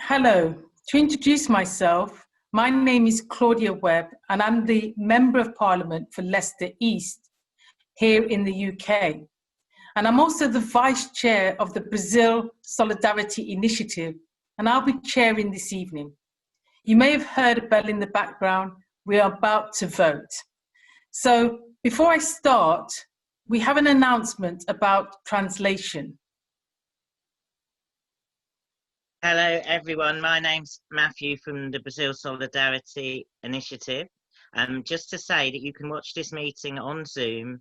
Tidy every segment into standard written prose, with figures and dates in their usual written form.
Hello. To introduce myself, my name is Claudia Webbe and I'm the Member of Parliament for Leicester East here in the UK. And I'm also the Vice Chair of the Brazil Solidarity Initiative, and I'll be chairing this evening. You may have heard a bell in the background. We are about to vote. So before I start, we have an announcement about translation. Hello everyone, my name's Matthew from the Brazil Solidarity Initiative. Just to say that you can watch this meeting on Zoom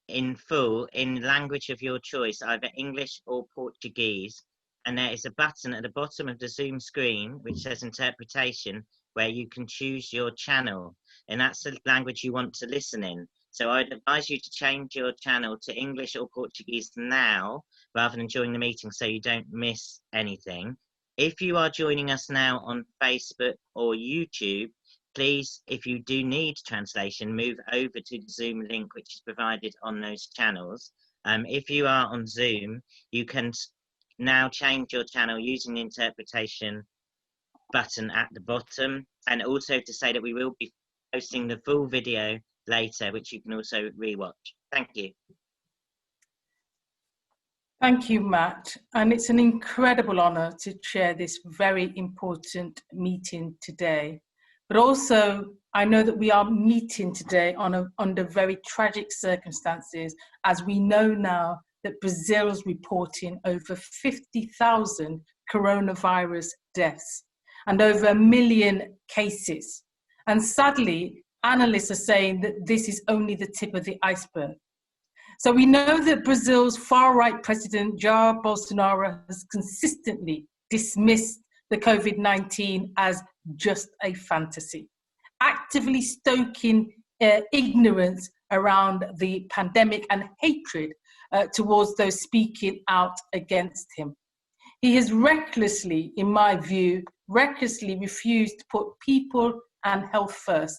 in full in language of your choice, either English or Portuguese. And there is a button at the bottom of the Zoom screen which says interpretation, where you can choose your channel, and that's the language you want to listen in. So I'd advise you to change your channel to English or Portuguese now, rather than during the meeting, so you don't miss anything. If you are joining us now on Facebook or YouTube, please, if you do need translation, move over to the Zoom link which is provided on those channels. If you are on Zoom, you can now change your channel using the interpretation button at the bottom, and also to say that we will be posting the full video later, which you can also rewatch. Thank you. Thank you, Matt. And it's an incredible honor to chair this very important meeting today. But also, I know that we are meeting today under very tragic circumstances, as we know now that Brazil's reporting over 50,000 coronavirus deaths and over 1 million cases. And sadly, analysts are saying that this is only the tip of the iceberg. So we know that Brazil's far-right president, Jair Bolsonaro, has consistently dismissed the COVID-19 as just a fantasy, actively stoking ignorance around the pandemic and hatred towards those speaking out against him. He has recklessly, in my view, refused to put people and health first.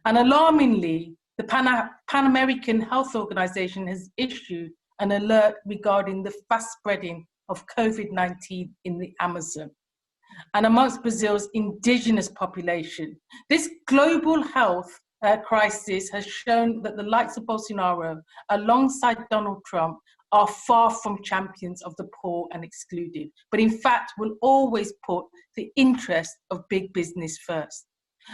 And alarmingly, the Pan American Health Organization has issued an alert regarding the fast spreading of COVID-19 in the Amazon and amongst Brazil's indigenous population. This global health crisis has shown that the likes of Bolsonaro, alongside Donald Trump, are far from champions of the poor and excluded, but in fact will always put the interest of big business first.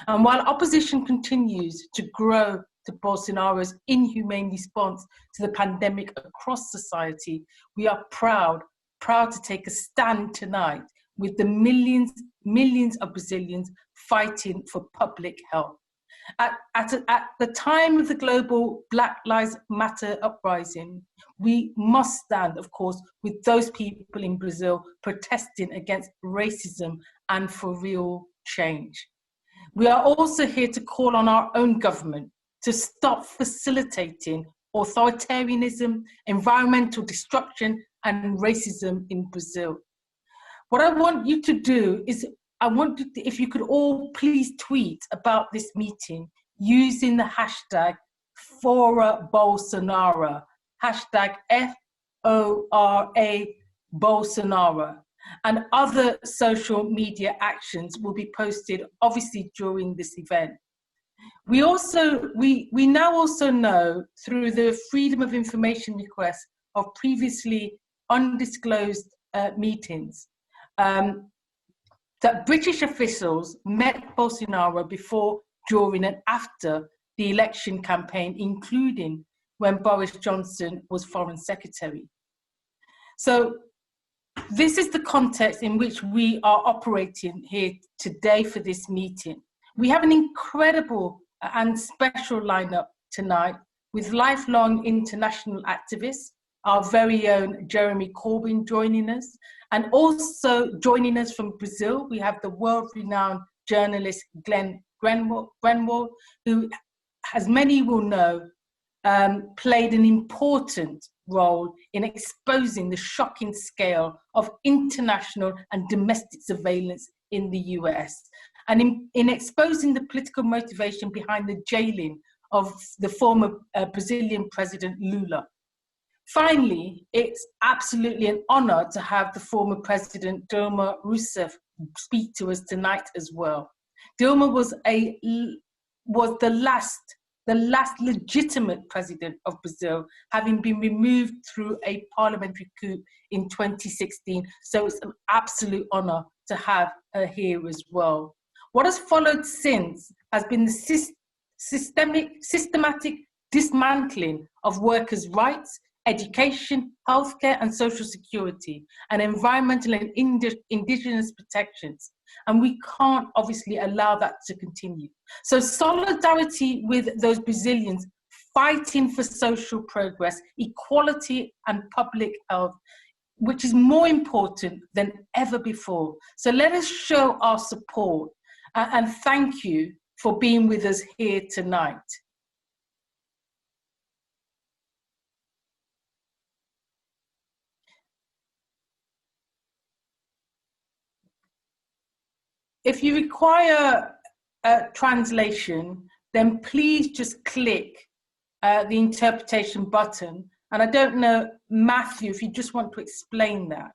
And while opposition continues to grow to Bolsonaro's inhumane response to the pandemic across society, we are proud to take a stand tonight with the millions of Brazilians fighting for public health. At the time of the global Black Lives Matter uprising, we must stand, of course, with those people in Brazil protesting against racism and for real change. We are also here to call on our own government to stop facilitating authoritarianism, environmental destruction, and racism in Brazil. What I want you to do is, if you could all please tweet about this meeting using the hashtag Fora Bolsonaro, hashtag FORA Bolsonaro, and other social media actions will be posted obviously during this event. We now also know through the Freedom of Information request of previously undisclosed meetings that British officials met Bolsonaro before, during and after the election campaign, including when Boris Johnson was Foreign Secretary. So this is the context in which we are operating here today for this meeting. We have an incredible and special lineup tonight with lifelong international activists, our very own Jeremy Corbyn joining us, and also joining us from Brazil, we have the world-renowned journalist Greenwald, who, as many will know, played an important role in exposing the shocking scale of international and domestic surveillance in the US, and in exposing the political motivation behind the jailing of the former Brazilian President Lula. Finally, it's absolutely an honor to have the former President Dilma Rousseff speak to us tonight as well. Dilma was the last legitimate president of Brazil, having been removed through a parliamentary coup in 2016. So it's an absolute honor to have her here as well. What has followed since has been the systematic dismantling of workers' rights, education, healthcare and social security, and environmental and indigenous protections. And we can't obviously allow that to continue. So solidarity with those Brazilians fighting for social progress, equality and public health, which is more important than ever before. So let us show our support and thank you for being with us here tonight. If you require a translation, then please just click the interpretation button. And I don't know, Matthew, if you just want to explain that.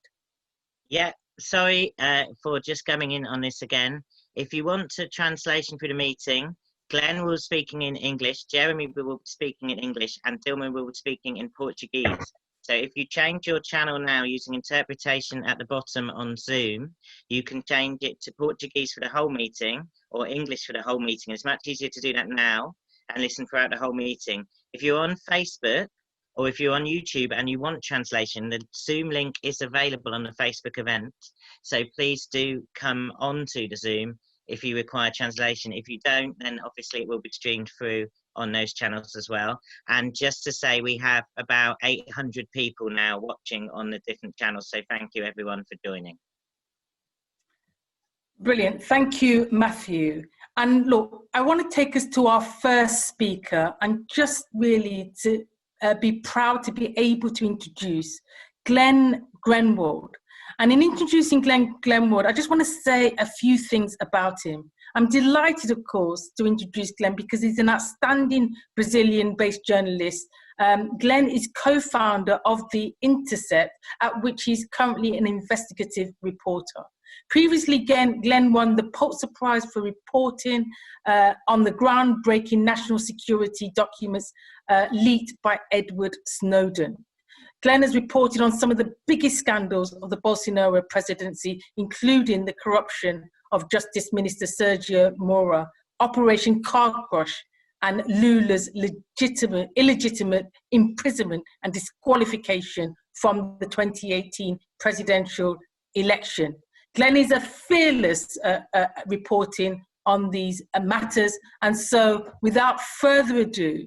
Yeah, sorry for just coming in on this again. If you want a translation for the meeting, Glenn will be speaking in English, Jeremy will be speaking in English, and Dilma will be speaking in Portuguese. So if you change your channel now using interpretation at the bottom on Zoom, you can change it to Portuguese for the whole meeting or English for the whole meeting. It's much easier to do that now and listen throughout the whole meeting. If you're on Facebook or if you're on YouTube and you want translation, the Zoom link is available on the Facebook event. So please do come onto the Zoom if you require translation. If you don't, then obviously it will be streamed through on those channels as well. And just to say, we have about 800 people now watching on the different channels. So thank you everyone for joining. Brilliant. Thank you, Matthew. And look, I want to take us to our first speaker and just really to be proud to be able to introduce Glenn Greenwald. And in introducing Glenn Greenwald, I just want to say a few things about him. I'm delighted, of course, to introduce Glenn because he's an outstanding Brazilian-based journalist. Glenn is co-founder of The Intercept, at which he's currently an investigative reporter. Previously, Glenn won the Pulitzer Prize for reporting on the groundbreaking national security documents leaked by Edward Snowden. Glenn has reported on some of the biggest scandals of the Bolsonaro presidency, including the corruption of Justice Minister Sergio Moro, Operation Car Crush, and Lula's illegitimate imprisonment and disqualification from the 2018 presidential election. Glenn is a fearless reporting on these matters. And so without further ado,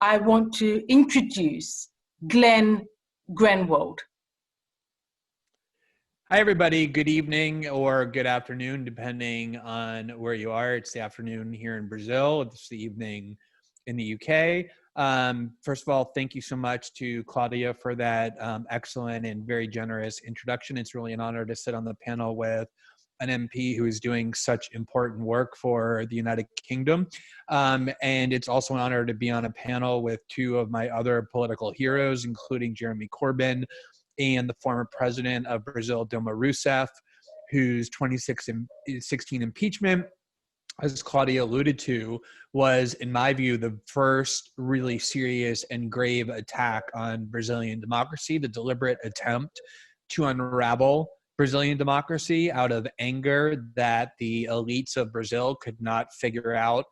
I want to introduce Glenn Greenwald. Hi, everybody. Good evening or good afternoon, depending on where you are. It's the afternoon here in Brazil. It's the evening in the UK. First of all, thank you so much to Claudia for that excellent and very generous introduction. It's really an honor to sit on the panel with an MP who is doing such important work for the United Kingdom. And it's also an honor to be on a panel with two of my other political heroes, including Jeremy Corbyn and the former president of Brazil, Dilma Rousseff, whose 2016 impeachment, as Claudia alluded to, was, in my view, the first really serious and grave attack on Brazilian democracy, the deliberate attempt to unravel Brazilian democracy out of anger that the elites of Brazil could not figure out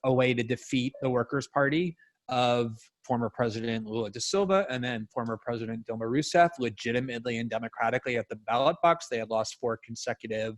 a way to defeat the Workers' Party of former President Lula da Silva and then former President Dilma Rousseff, legitimately and democratically at the ballot box. They had lost 4 consecutive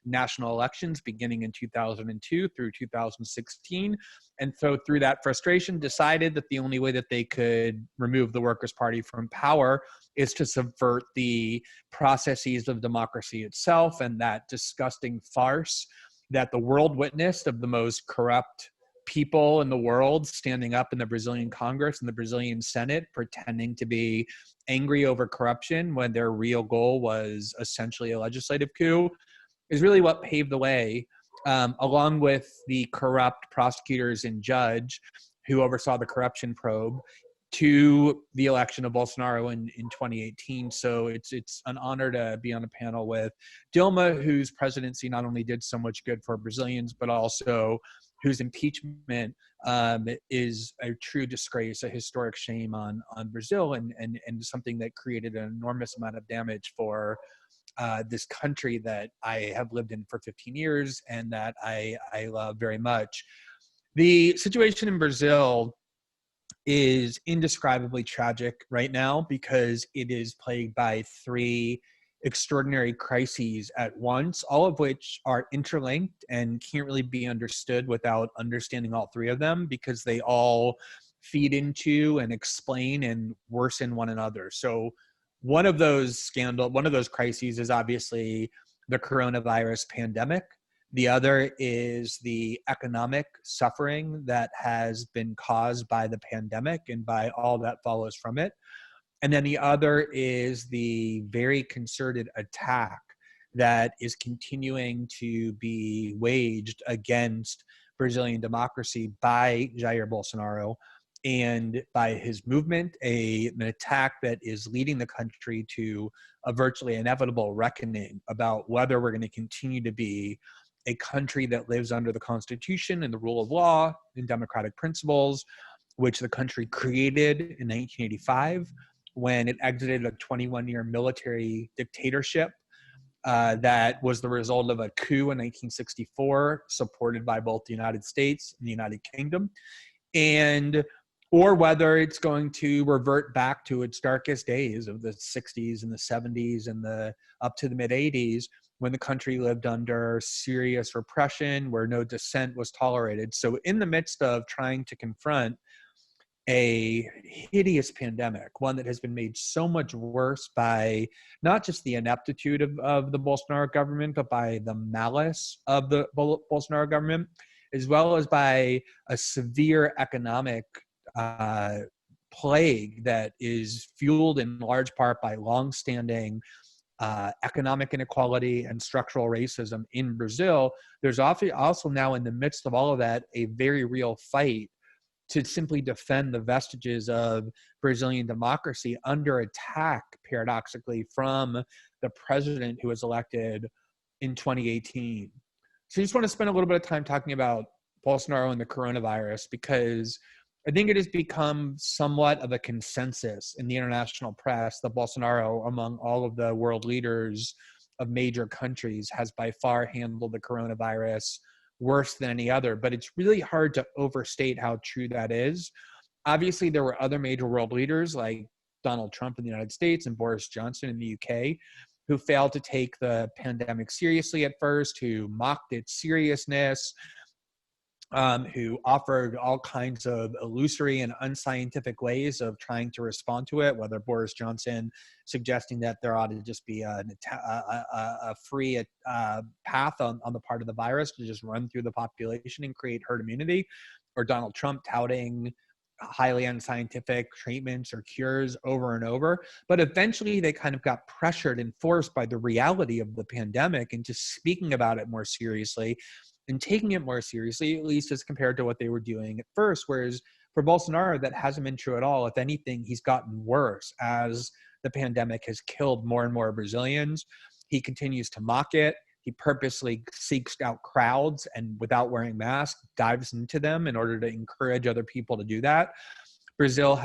national elections beginning in 2002 through 2016. And so through that frustration, decided that the only way that they could remove the Workers' Party from power is to subvert the processes of democracy itself, and that disgusting farce that the world witnessed of the most corrupt people in the world standing up in the Brazilian Congress and the Brazilian Senate pretending to be angry over corruption when their real goal was essentially a legislative coup is really what paved the way, along with the corrupt prosecutors and judge who oversaw the corruption probe, to the election of Bolsonaro in 2018. So it's an honor to be on a panel with Dilma, whose presidency not only did so much good for Brazilians, but also whose impeachment is a true disgrace, a historic shame on Brazil, and something that created an enormous amount of damage for this country that I have lived in for 15 years and that I love very much. The situation in Brazil is indescribably tragic right now because it is plagued by three extraordinary crises at once, all of which are interlinked and can't really be understood without understanding all three of them, because they all feed into and explain and worsen one another. So one of those crises is obviously the coronavirus pandemic. The other is the economic suffering that has been caused by the pandemic and by all that follows from it. And then the other is the very concerted attack that is continuing to be waged against Brazilian democracy by Jair Bolsonaro and by his movement, an attack that is leading the country to a virtually inevitable reckoning about whether we're going to continue to be a country that lives under the Constitution and the rule of law and democratic principles, which the country created in 1985 when it exited a 21-year military dictatorship that was the result of a coup in 1964, supported by both the United States and the United Kingdom, or whether it's going to revert back to its darkest days of the 60s and the 70s and up to the mid 80s, when the country lived under serious repression, where no dissent was tolerated. So in the midst of trying to confront a hideous pandemic, one that has been made so much worse by not just the ineptitude of the Bolsonaro government, but by the malice of the Bolsonaro government, as well as by a severe economic plague that is fueled in large part by longstanding economic inequality and structural racism in Brazil. There's also now, in the midst of all of that, a very real fight to simply defend the vestiges of Brazilian democracy under attack, paradoxically, from the president who was elected in 2018. So I just want to spend a little bit of time talking about Bolsonaro and the coronavirus, because I think it has become somewhat of a consensus in the international press that Bolsonaro, among all of the world leaders of major countries, has by far handled the coronavirus worse than any other. But it's really hard to overstate how true that is. Obviously, there were other major world leaders like Donald Trump in the United States and Boris Johnson in the UK who failed to take the pandemic seriously at first, who mocked its seriousness, who offered all kinds of illusory and unscientific ways of trying to respond to it, whether Boris Johnson suggesting that there ought to just be a free path on the part of the virus to just run through the population and create herd immunity, or Donald Trump touting highly unscientific treatments or cures over and over. But eventually they kind of got pressured and forced by the reality of the pandemic into speaking about it more seriously and taking it more seriously, at least as compared to what they were doing at first. Whereas for Bolsonaro, that hasn't been true at all. If anything, he's gotten worse as the pandemic has killed more and more Brazilians. He continues to mock it. He purposely seeks out crowds and, without wearing masks, dives into them in order to encourage other people to do that. Brazil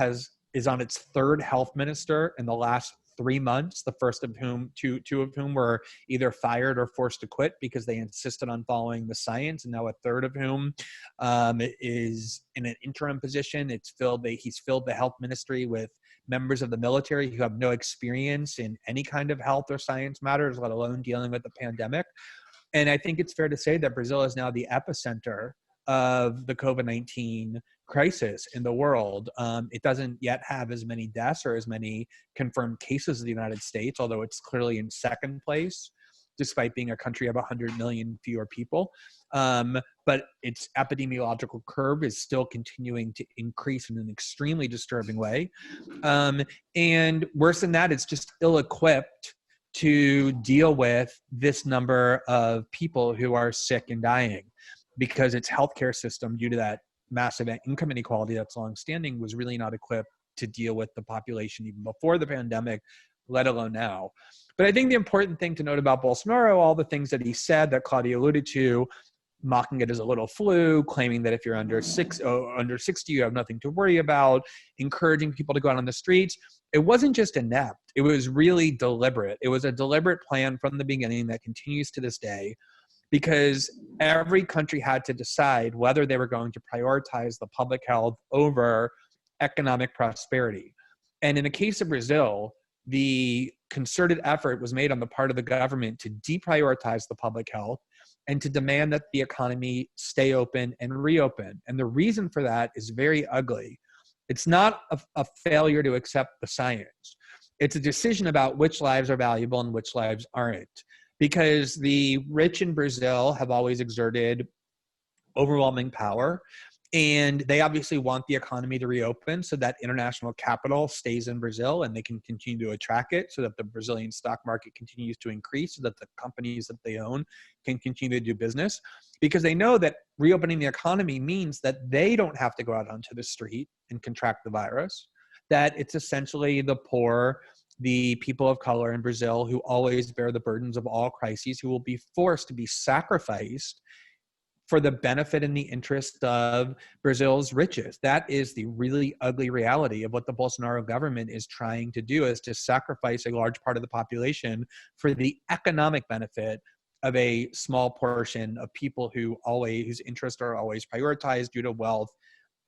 is on its third health minister in the last 3 months, the first of whom, two of whom were either fired or forced to quit because they insisted on following the science, and now a third of whom is in an interim position. He's filled the health ministry with members of the military who have no experience in any kind of health or science matters, let alone dealing with the pandemic. And I think it's fair to say that Brazil is now the epicenter of the COVID-19 crisis in the world. It doesn't yet have as many deaths or as many confirmed cases as the United States, although it's clearly in second place, despite being a country of 100 million fewer people. But its epidemiological curve is still continuing to increase in an extremely disturbing way. And worse than that, it's just ill-equipped to deal with this number of people who are sick and dying, because its healthcare system, due to that massive income inequality that's longstanding, was really not equipped to deal with the population even before the pandemic, let alone now. But I think the important thing to note about Bolsonaro, all the things that he said that Claudia alluded to, mocking it as a little flu, claiming that if you're under 60, you have nothing to worry about, encouraging people to go out on the streets. It wasn't just inept. It was really deliberate. It was a deliberate plan from the beginning that continues to this day, because every country had to decide whether they were going to prioritize the public health over economic prosperity. And in the case of Brazil, the concerted effort was made on the part of the government to deprioritize the public health and to demand that the economy stay open and reopen. And the reason for that is very ugly. It's not a failure to accept the science. It's a decision about which lives are valuable and which lives aren't. Because the rich in Brazil have always exerted overwhelming power, and they obviously want the economy to reopen so that international capital stays in Brazil and they can continue to attract it, so that the Brazilian stock market continues to increase, so that the companies that they own can continue to do business, because they know that reopening the economy means that they don't have to go out onto the street and contract the virus, that it's essentially the poor, the people of color in Brazil who always bear the burdens of all crises, who will be forced to be sacrificed for the benefit and the interest of Brazil's riches. That is the really ugly reality of what the Bolsonaro government is trying to do, is to sacrifice a large part of the population for the economic benefit of a small portion of people whose interests are always prioritized due to wealth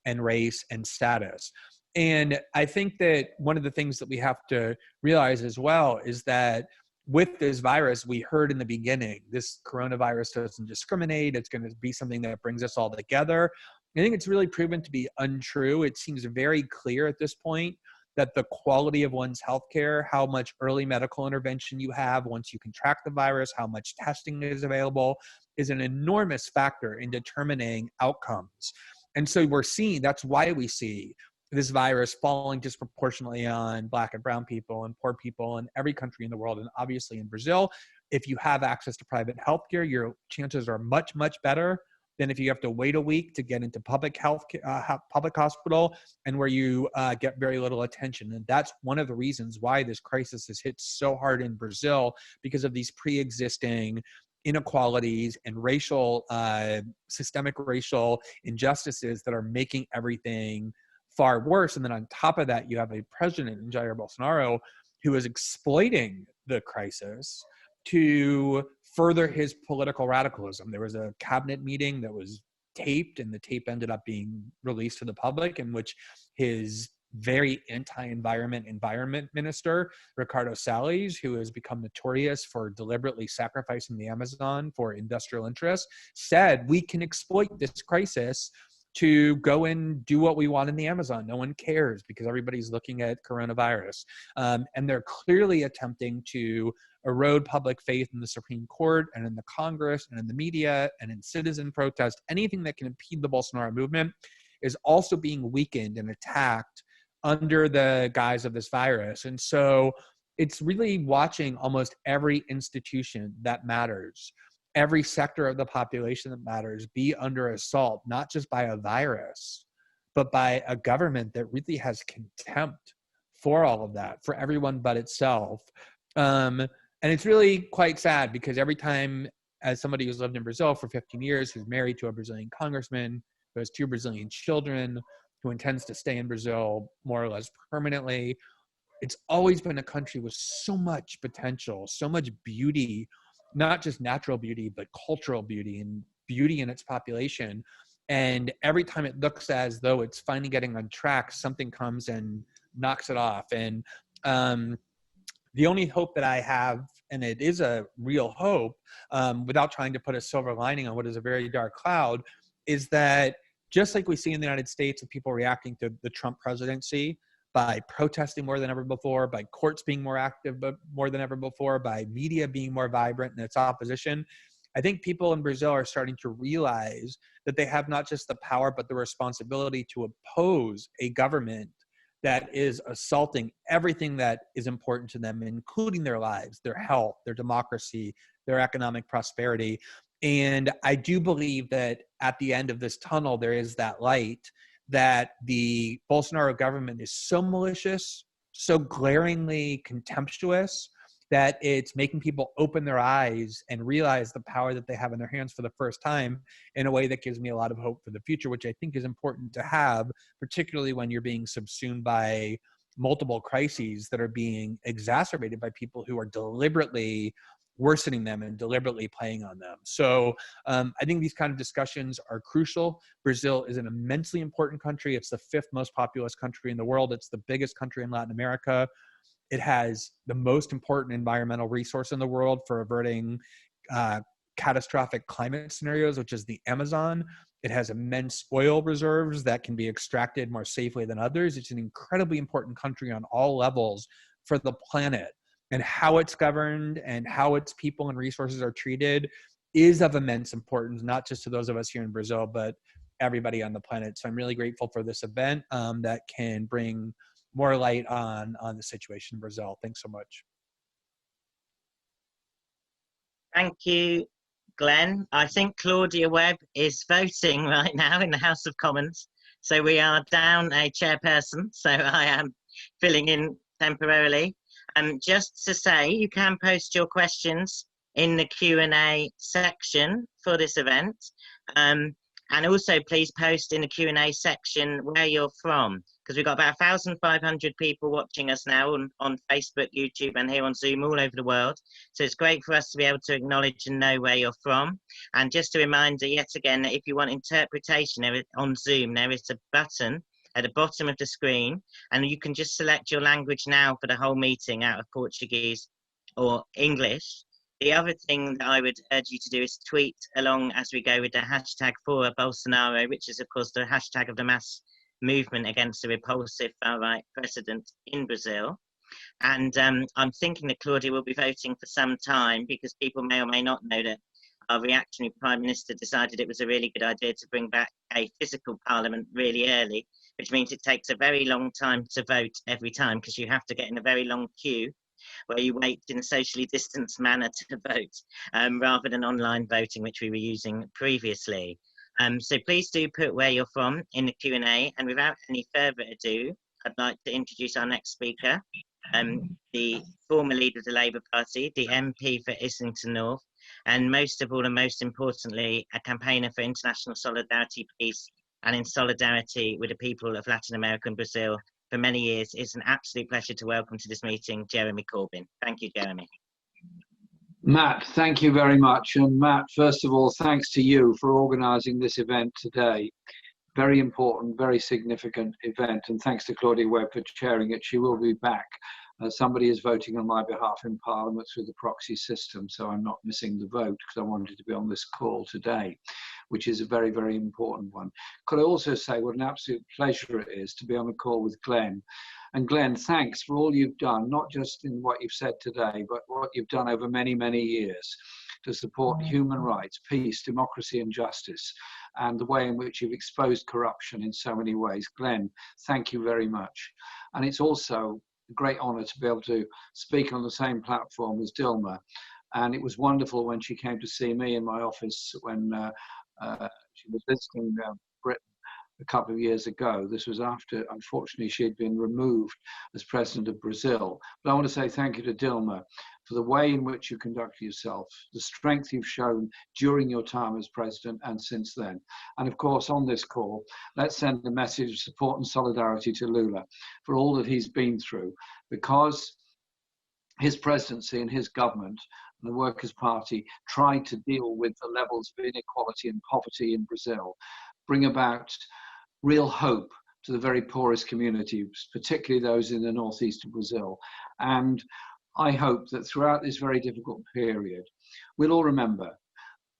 and race and status. And I think that one of the things that we have to realize as well is that with this virus, we heard in the beginning, this coronavirus doesn't discriminate. It's going to be something that brings us all together. I think it's really proven to be untrue. It seems very clear at this point that the quality of one's healthcare, how much early medical intervention you have once you contract the virus, how much testing is available, is an enormous factor in determining outcomes. And so that's why we see this virus falling disproportionately on Black and brown people and poor people in every country in the world. And obviously in Brazil, if you have access to private healthcare, your chances are much, much better than if you have to wait a week to get into public hospital, and where you get very little attention. And that's one of the reasons why this crisis has hit so hard in Brazil, because of these pre-existing inequalities and systemic racial injustices that are making everything far worse. And then on top of that, you have a president, Jair Bolsonaro, who is exploiting the crisis to further his political radicalism. There was a cabinet meeting that was taped, and the tape ended up being released to the public, in which his very anti-environment minister, Ricardo Salles, who has become notorious for deliberately sacrificing the Amazon for industrial interests, said, we can exploit this crisis to go and do what we want in the Amazon. No one cares because everybody's looking at coronavirus. And they're clearly attempting to erode public faith in the Supreme Court and in the Congress and in the media and in citizen protest. Anything that can impede the Bolsonaro movement is also being weakened and attacked under the guise of this virus. And so it's really watching almost every institution that matters, every sector of the population that matters, be under assault, not just by a virus, but by a government that really has contempt for all of that, for everyone but itself. And it's really quite sad, because every time, as somebody who's lived in Brazil for 15 years, who's married to a Brazilian congressman, who has 2 Brazilian children, who intends to stay in Brazil more or less permanently, it's always been a country with so much potential, so much beauty, not just natural beauty, but cultural beauty and beauty in its population. And every time it looks as though it's finally getting on track, something comes and knocks it off. And the only hope that I have, and it is a real hope, without trying to put a silver lining on what is a very dark cloud, is that just like we see in the United States with people reacting to the Trump presidency, by protesting more than ever before, by courts being more active but more than ever before, by media being more vibrant in its opposition, I think people in Brazil are starting to realize that they have not just the power, but the responsibility to oppose a government that is assaulting everything that is important to them, including their lives, their health, their democracy, their economic prosperity. And I do believe that at the end of this tunnel, there is that light, that the Bolsonaro government is so malicious, so glaringly contemptuous, that it's making people open their eyes and realize the power that they have in their hands for the first time in a way that gives me a lot of hope for the future, which I think is important to have, particularly when you're being subsumed by multiple crises that are being exacerbated by people who are deliberately worsening them and deliberately playing on them. So I think these kind of discussions are crucial. Brazil is an immensely important country. It's the 5th most populous country in the world. It's the biggest country in Latin America. It has the most important environmental resource in the world for averting catastrophic climate scenarios, which is the Amazon. It has immense oil reserves that can be extracted more safely than others. It's an incredibly important country on all levels for the planet. And how it's governed and how its people and resources are treated is of immense importance, not just to those of us here in Brazil, but everybody on the planet. So I'm really grateful for this event that can bring more light on the situation in Brazil. Thanks so much. Thank you, Glenn. I think Claudia Webbe is voting right now in the House of Commons. So we are down a chairperson. So I am filling in temporarily. Just to say, you can post your questions in the Q&A section for this event. And also please post in the Q&A section where you're from, because we've got about 1,500 people watching us now on Facebook, YouTube, and here on Zoom all over the world. So it's great for us to be able to acknowledge and know where you're from. And just a reminder yet again, that if you want interpretation on Zoom, there is a button at the bottom of the screen, and you can just select your language now for the whole meeting out of Portuguese or English. The other thing that I would urge you to do is tweet along as we go with the hashtag for Bolsonaro, which is of course the hashtag of the mass movement against the repulsive far-right president in Brazil. And I'm thinking that Claudia will be voting for some time, because people may or may not know that our reactionary Prime Minister decided it was a really good idea to bring back a physical parliament really early, which means it takes a very long time to vote every time, because you have to get in a very long queue where you wait in a socially distanced manner to vote, rather than online voting, which we were using previously. So please do put where you're from in the Q&A, and without any further ado, I'd like to introduce our next speaker, the former leader of the Labour Party, the MP for Islington North, and most of all and most importantly, a campaigner for international solidarity, peace, and in solidarity with the people of Latin America and Brazil for many years. It's an absolute pleasure to welcome to this meeting Jeremy Corbyn. Thank you, Jeremy. Matt, thank you very much. And Matt, first of all, thanks to you for organising this event today. Very important, very significant event. And thanks to Claudia Webbe for chairing it. She will be back. Somebody is voting on my behalf in Parliament through the proxy system, so I'm not missing the vote because I wanted to be on this call today, which is a very, very important one. Could I also say what an absolute pleasure it is to be on a call with Glenn. And Glenn, thanks for all you've done, not just in what you've said today, but what you've done over many, many years to support human rights, peace, democracy and justice, and the way in which you've exposed corruption in so many ways. Glenn, thank you very much. And it's also a great honour to be able to speak on the same platform as Dilma. And it was wonderful when she came to see me in my office when she was visiting Britain a couple of years ago. This was after, unfortunately, she had been removed as president of Brazil. But I want to say thank you to Dilma for the way in which you conduct yourself, the strength you've shown during your time as president and since then. And of course, on this call, let's send a message of support and solidarity to Lula for all that he's been through, because his presidency and his government and the Workers' Party tried to deal with the levels of inequality and poverty in Brazil, bring about real hope to the very poorest communities, particularly those in the northeast of Brazil. And I hope that throughout this very difficult period, we'll all remember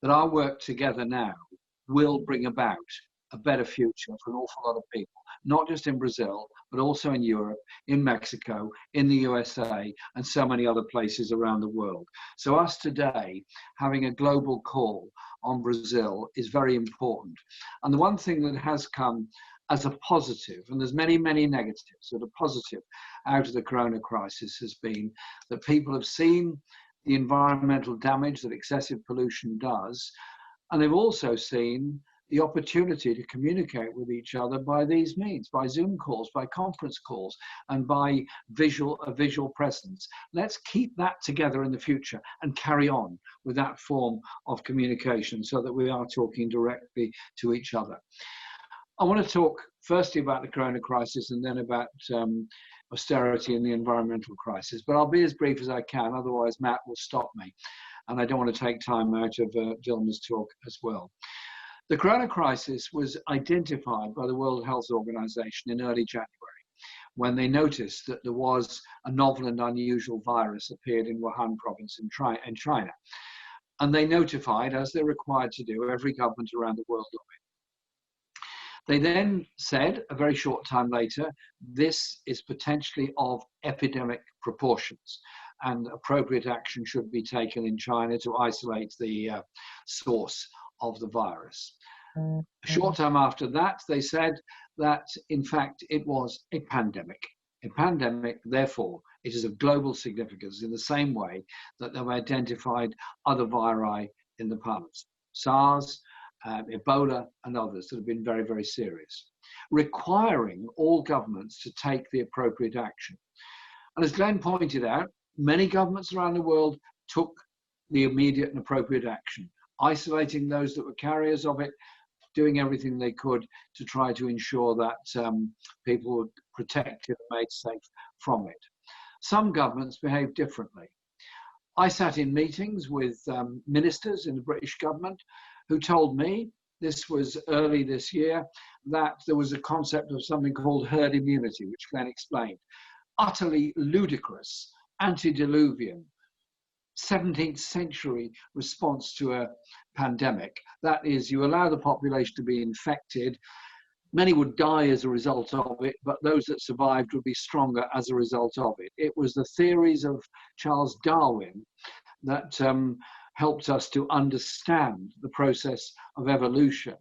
that our work together now will bring about a better future for an awful lot of people, not just in Brazil, but also in Europe, in Mexico, in the USA, and so many other places around the world. So us today having a global call on Brazil is very important. And the one thing that has come as a positive, and there's many, many negatives that are positive out of the corona crisis, has been that people have seen the environmental damage that excessive pollution does, and they've also seen the opportunity to communicate with each other by these means, by Zoom calls, by conference calls, and by a visual presence. Let's keep that together in the future and carry on with that form of communication so that we are talking directly to each other. I want to talk firstly about the corona crisis and then about austerity and the environmental crisis, but I'll be as brief as I can, otherwise Matt will stop me, and I don't want to take time out of Dilma's talk as well. The corona crisis was identified by the World Health Organization in early January, when they noticed that there was a novel and unusual virus appeared in Wuhan province in China. And they notified, as they're required to do, every government around the world of it. They then said, a very short time later, this is potentially of epidemic proportions, and appropriate action should be taken in China to isolate the source of the virus. A short time after that, they said that, in fact, it was a pandemic. A pandemic, therefore, it is of global significance in the same way that they've identified other viri in the past. SARS, Ebola, and others that have been very, very serious, requiring all governments to take the appropriate action. And as Glenn pointed out, many governments around the world took the immediate and appropriate action, isolating those that were carriers of it, doing everything they could to try to ensure that people were protected and made safe from it. Some governments behaved differently. I sat in meetings with ministers in the British government who told me, this was early this year, that there was a concept of something called herd immunity, which Glenn explained. Utterly ludicrous, antediluvian, 17th century response to a pandemic. That is, you allow the population to be infected. Many would die as a result of it, but those that survived would be stronger as a result of it. It was the theories of Charles Darwin that helped us to understand the process of evolution.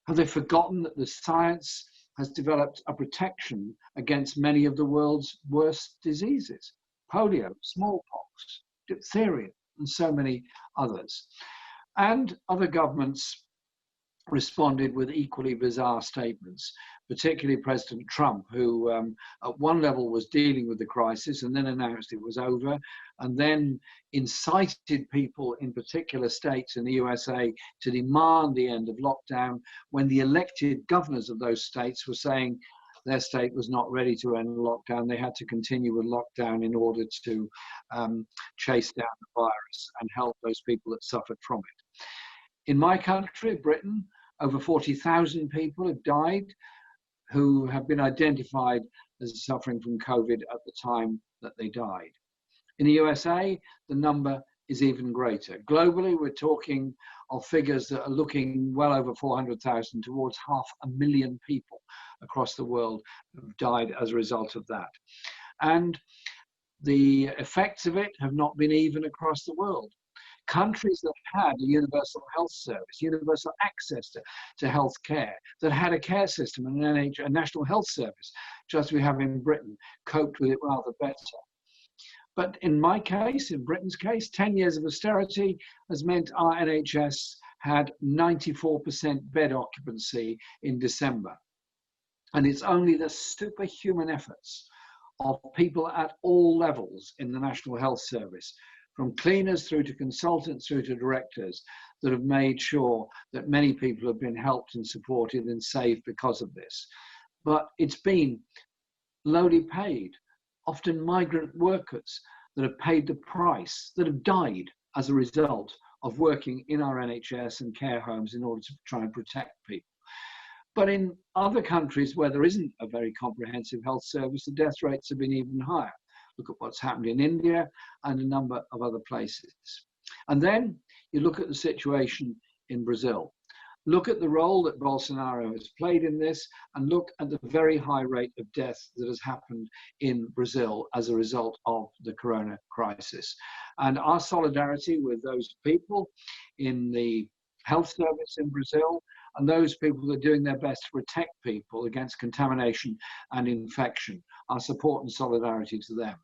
Have they forgotten that the science has developed a protection against many of the world's worst diseases? Polio, smallpox, diphtheria, and so many others. And other governments responded with equally bizarre statements, particularly President Trump, who at one level was dealing with the crisis and then announced it was over, and then incited people in particular states in the USA to demand the end of lockdown when the elected governors of those states were saying their state was not ready to end lockdown. They had to continue with lockdown in order to chase down the virus and help those people that suffered from it. In my country, Britain, over 40,000 people have died who have been identified as suffering from COVID at the time that they died. In the USA, the number is even greater. Globally, we're talking of figures that are looking well over 400,000, towards 500,000 people across the world have died as a result of that. And the effects of it have not been even across the world. Countries that had a universal health service, universal access to health care, that had a care system and a national health service, just as we have in Britain, coped with it rather better. But in my case, in Britain's case, 10 years of austerity has meant our NHS had 94% bed occupancy in December. And it's only the superhuman efforts of people at all levels in the National Health Service, from cleaners through to consultants through to directors, that have made sure that many people have been helped and supported and saved because of this. But it's been lowly paid, often migrant workers that have paid the price, that have died as a result of working in our NHS and care homes in order to try and protect people. But in other countries where there isn't a very comprehensive health service, the death rates have been even higher. Look at what's happened in India and a number of other places. And then you look at the situation in Brazil. Look at the role that Bolsonaro has played in this, and look at the very high rate of death that has happened in Brazil as a result of the corona crisis. And our solidarity with those people in the health service in Brazil, and those people that are doing their best to protect people against contamination and infection, our support and solidarity to them.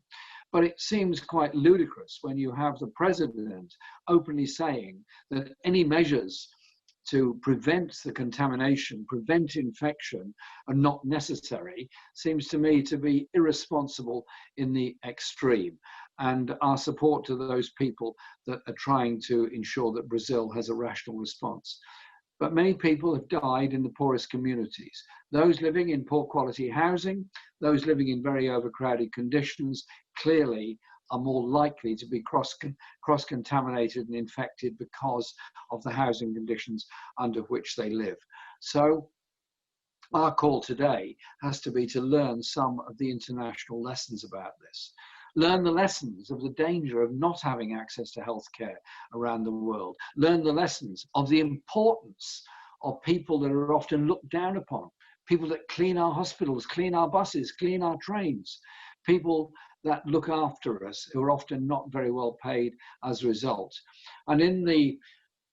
But it seems quite ludicrous when you have the president openly saying that any measures to prevent the contamination, prevent infection, are not necessary, seems to me to be irresponsible in the extreme. And our support to those people that are trying to ensure that Brazil has a rational response. But many people have died in the poorest communities. Those living in poor quality housing, those living in very overcrowded conditions, clearly are more likely to be cross-contaminated and infected because of the housing conditions under which they live. So our call today has to be to learn some of the international lessons about this. Learn the lessons of the danger of not having access to healthcare around the world. Learn the lessons of the importance of people that are often looked down upon. People that clean our hospitals, clean our buses, clean our trains. People that look after us who are often not very well paid as a result. And in the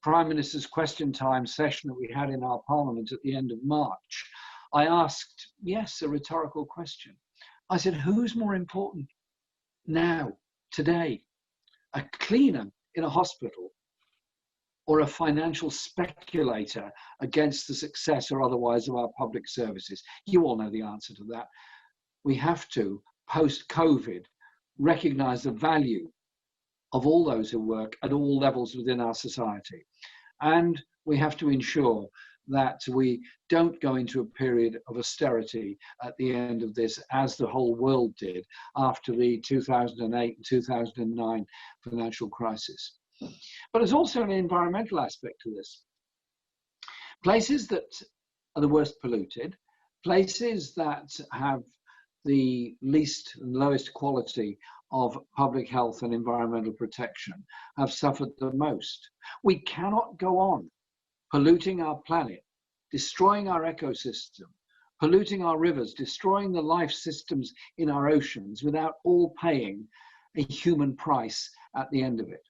Prime Minister's question time session that we had in our Parliament at the end of March, I asked, yes, a rhetorical question. I said, who's more important now, today, a cleaner in a hospital or a financial speculator against the success or otherwise of our public services? You all know the answer to that. We have to, post-COVID, recognize the value of all those who work at all levels within our society. And we have to ensure that we don't go into a period of austerity at the end of this, as the whole world did after the 2008 and 2009 financial crisis. But there's also an environmental aspect to this. Places that are the worst polluted, places that have the least and lowest quality of public health and environmental protection have suffered the most. We cannot go on polluting our planet, destroying our ecosystem, polluting our rivers, destroying the life systems in our oceans without all paying a human price at the end of it.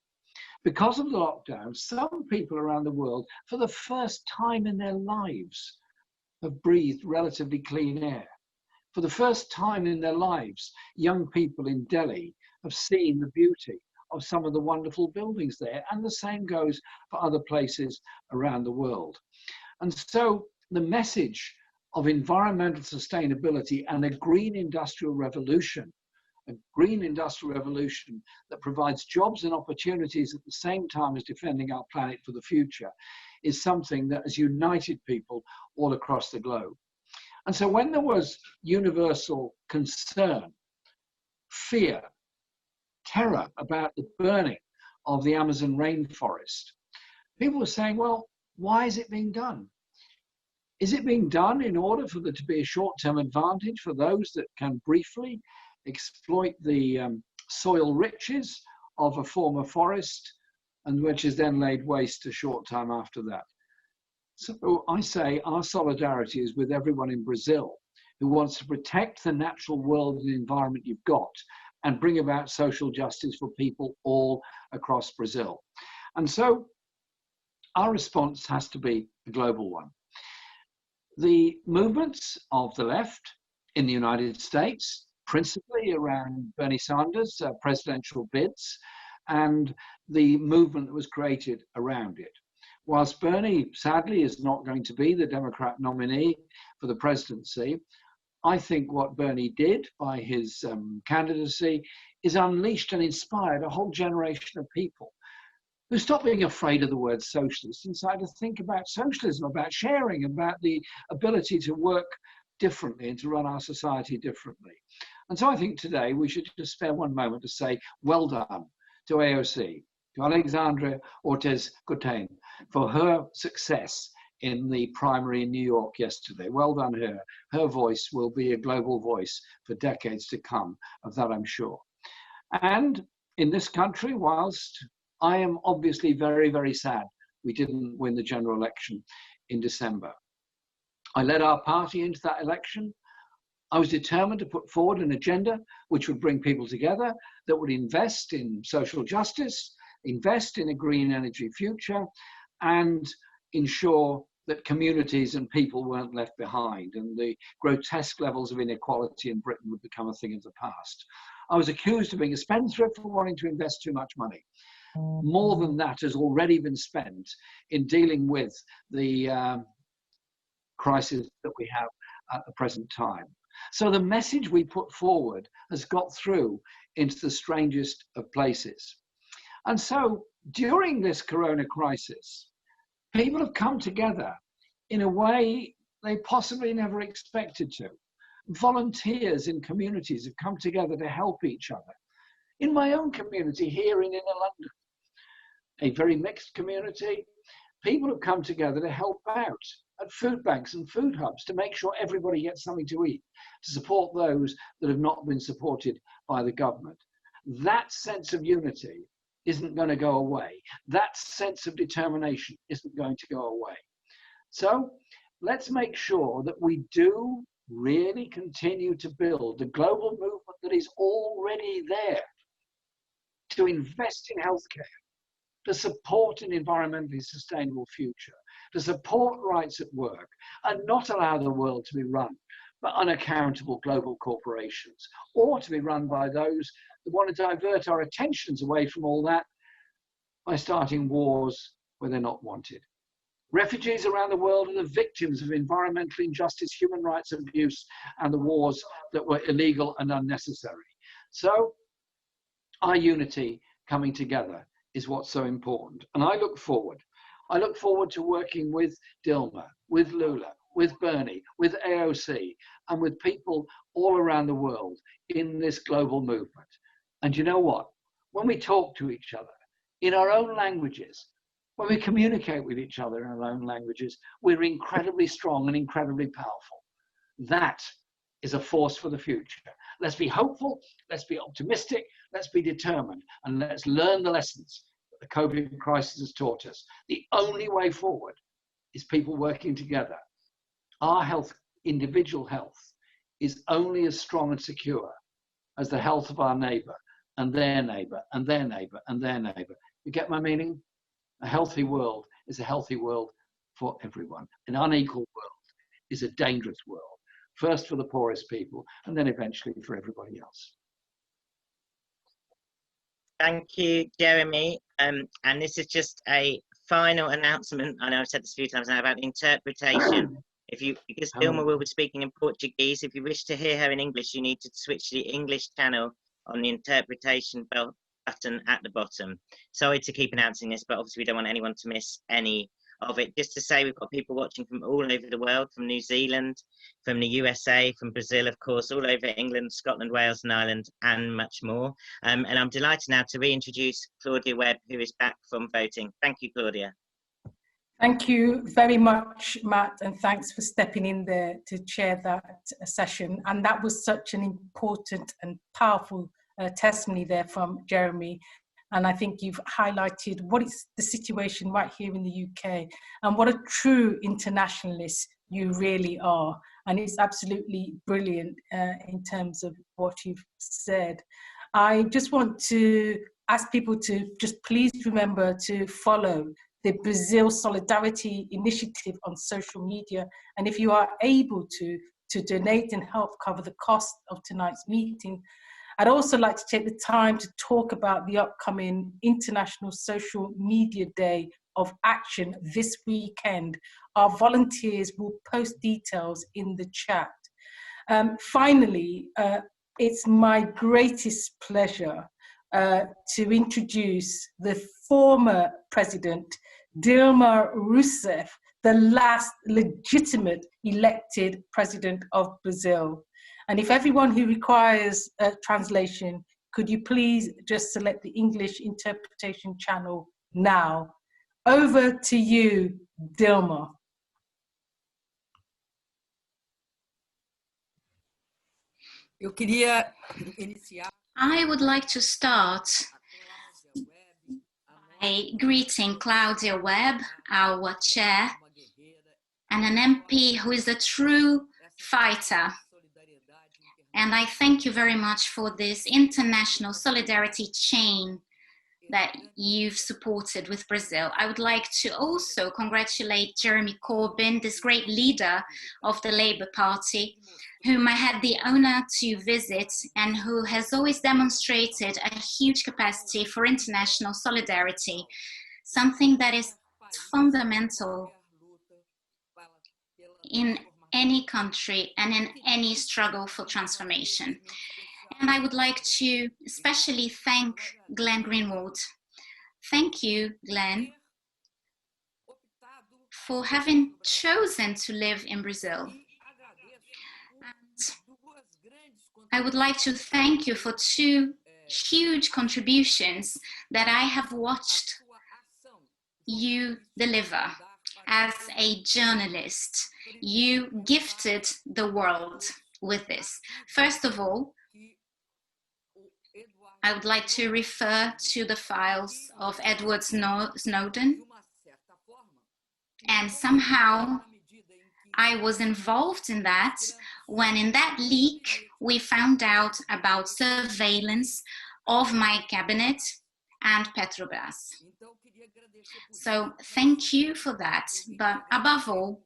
Because of the lockdown, some people around the world, for the first time in their lives, have breathed relatively clean air. For the first time in their lives, young people in Delhi have seen the beauty of some of the wonderful buildings there, and the same goes for other places around the world. And so the message of environmental sustainability and a green industrial revolution that provides jobs and opportunities at the same time as defending our planet for the future, is something that has united people all across the globe. And so when there was universal concern, fear, terror about the burning of the Amazon rainforest, people were saying, well, why is it being done? Is it being done in order for there to be a short-term advantage for those that can briefly exploit the soil riches of a former forest, and which is then laid waste a short time after that? So I say our solidarity is with everyone in Brazil who wants to protect the natural world and environment you've got and bring about social justice for people all across Brazil. And so our response has to be a global one. The movements of the left in the United States, principally around Bernie Sanders' presidential bids, and the movement that was created around it. Whilst Bernie, sadly, is not going to be the Democrat nominee for the presidency, I think what Bernie did by his candidacy is unleashed and inspired a whole generation of people who stopped being afraid of the word socialist and started to think about socialism, about sharing, about the ability to work differently and to run our society differently. And so I think today we should just spare one moment to say well done to AOC, to Alexandria Ortiz-Cotain, for her success in the primary in New York yesterday. Well done her. Her voice will be a global voice for decades to come, of that I'm sure. And in this country, whilst I am obviously very, very sad we didn't win the general election in December, I led our party into that election. I was determined to put forward an agenda which would bring people together, that would invest in social justice, invest in a green energy future, and ensure that communities and people weren't left behind, and the grotesque levels of inequality in Britain would become a thing of the past. I was accused of being a spendthrift for wanting to invest too much money. More than that has already been spent in dealing with the crisis that we have at the present time. So the message we put forward has got through into the strangest of places. And so during this corona crisis, people have come together in a way they possibly never expected to. Volunteers in communities have come together to help each other. In my own community here in inner London, a very mixed community, people have come together to help out at food banks and food hubs to make sure everybody gets something to eat, to support those that have not been supported by the government. That sense of unity isn't going to go away. That sense of determination isn't going to go away. So let's make sure that we do really continue to build the global movement that is already there to invest in healthcare, to support an environmentally sustainable future, to support rights at work, and not allow the world to be run by unaccountable global corporations, or to be run by those that want to divert our attentions away from all that by starting wars where they're not wanted. Refugees around the world are the victims of environmental injustice, human rights abuse, and the wars that were illegal and unnecessary. So our unity coming together is what's so important. And I look forward to working with Dilma, with Lula, with Bernie, with AOC, and with people all around the world in this global movement. And you know what? When we talk to each other in our own languages, when we communicate with each other in our own languages, we're incredibly strong and incredibly powerful. That is a force for the future. Let's be hopeful, let's be optimistic, let's be determined, and let's learn the lessons that the COVID crisis has taught us. The only way forward is people working together. Our health, individual health, is only as strong and secure as the health of our neighbor and their neighbor and their neighbor and their neighbor. You get my meaning? A healthy world is a healthy world for everyone. An unequal world is a dangerous world, first for the poorest people and then eventually for everybody else. Thank you, Jeremy. And this is just a final announcement. I know I've said this a few times now about interpretation. Because Dilma will be speaking in Portuguese, if you wish to hear her in English, you need to switch to the English channel on the interpretation button at the bottom. Sorry to keep announcing this, but obviously we don't want anyone to miss any of it. Just to say, we've got people watching from all over the world, from New Zealand, from the USA, from Brazil, of course, all over England, Scotland, Wales and Ireland, and much more. And I'm delighted now to reintroduce Claudia Webbe, who is back from voting. Thank you, Claudia. Thank you very much, Matt, and thanks for stepping in there to chair that session. And that was such an important and powerful testimony there from Jeremy. And I think you've highlighted what is the situation right here in the UK and what a true internationalist you really are. And it's absolutely brilliant in terms of what you've said. I just want to ask people to just please remember to follow the Brazil Solidarity Initiative on social media. And if you are able to donate and help cover the cost of tonight's meeting, I'd also like to take the time to talk about the upcoming International Social Media Day of Action this weekend. Our volunteers will post details in the chat. Finally, it's my greatest pleasure to introduce the former President Dilma Rousseff, the last legitimate elected president of Brazil. And if everyone who requires a translation, could you please just select the English interpretation channel now? Over to you, Dilma. I would like to start by greeting Claudia Webbe, our chair, and an MP who is a true fighter. And I thank you very much for this international solidarity chain that you've supported with Brazil. I would like to also congratulate Jeremy Corbyn, this great leader of the Labour Party, whom I had the honor to visit and who has always demonstrated a huge capacity for international solidarity, something that is fundamental in any country and in any struggle for transformation. And I would like to especially thank Glenn Greenwald. Thank you, Glenn, for having chosen to live in Brazil. And I would like to thank you for two huge contributions that I have watched you deliver. As a journalist, you gifted the world with this. First of all, I would like to refer to the files of Edward Snowden. And somehow I was involved in that when in that leak we found out about surveillance of my cabinet and Petrobras. So thank you for that. But above all,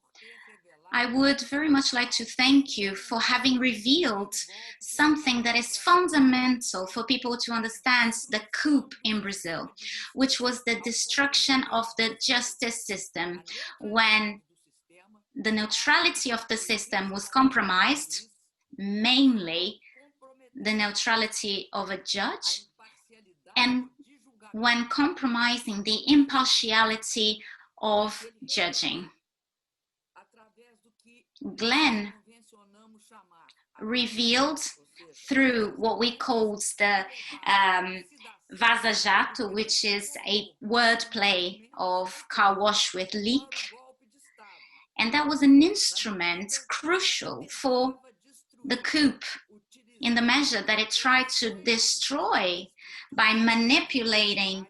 I would very much like to thank you for having revealed something that is fundamental for people to understand the coup in Brazil, which was the destruction of the justice system, when the neutrality of the system was compromised, mainly the neutrality of a judge, and when compromising the impartiality of judging. Glenn revealed through what we called the Vaza Jato, which is a wordplay of car wash with leak. And that was an instrument crucial for the coup in the measure that it tried to destroy by manipulating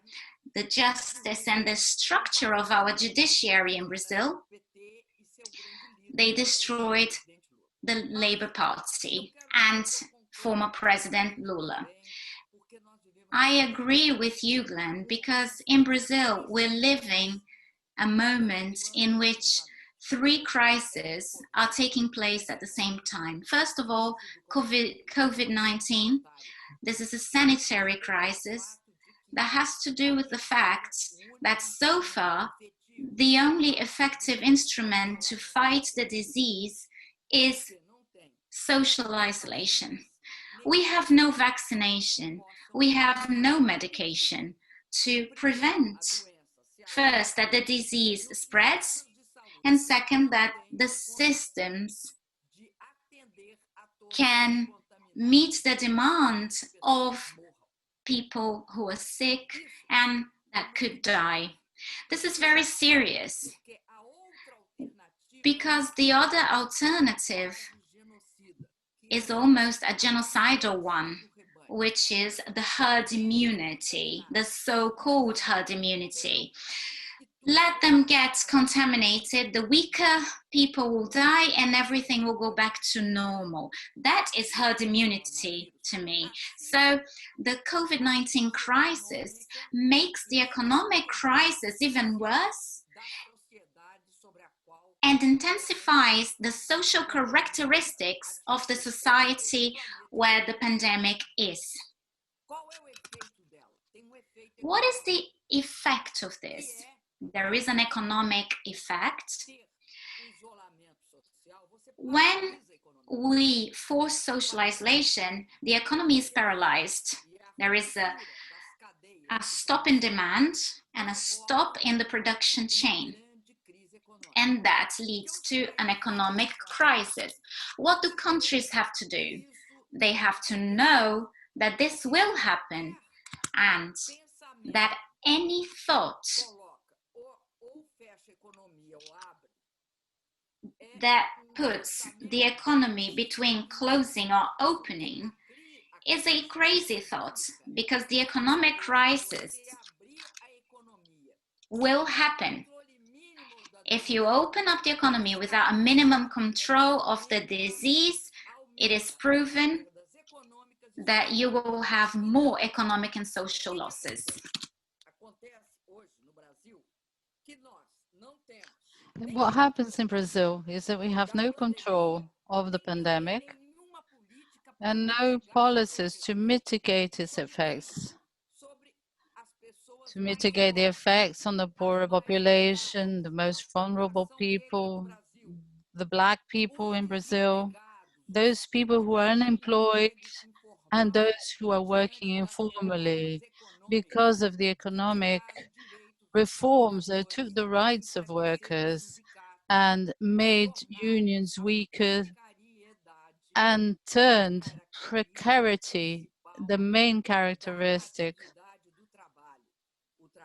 the justice and the structure of our judiciary in Brazil. They destroyed the Labour Party and former President Lula. I agree with you, Glenn, because in Brazil, we're living a moment in which three crises are taking place at the same time. First of all, COVID-19. This is a sanitary crisis that has to do with the fact that so far, the only effective instrument to fight the disease is social isolation. We have no vaccination. We have no medication to prevent, first, that the disease spreads, and second, that the systems can meet the demand of people who are sick and that could die. This is very serious because the other alternative is almost a genocidal one, which is the herd immunity, the so-called herd immunity. Let them get contaminated, the weaker people will die and everything will go back to normal. That is herd immunity to me. So the COVID-19 crisis makes the economic crisis even worse and intensifies the social characteristics of the society where the pandemic is. What is the effect of this? There is an economic effect. When we force social isolation, the economy is paralyzed. There is a stop in demand and a stop in the production chain. And that leads to an economic crisis. What do countries have to do? They have to know that this will happen and that any thought that puts the economy between closing or opening is a crazy thought, because the economic crisis will happen. If you open up the economy without a minimum control of the disease, it is proven that you will have more economic and social losses. What happens in Brazil is that we have no control of the pandemic and no policies to mitigate its effects, to mitigate the effects on the poorer population, the most vulnerable people, the Black people in Brazil, those people who are unemployed, and those who are working informally because of the economic reforms that took the rights of workers and made unions weaker and turned precarity, the main characteristic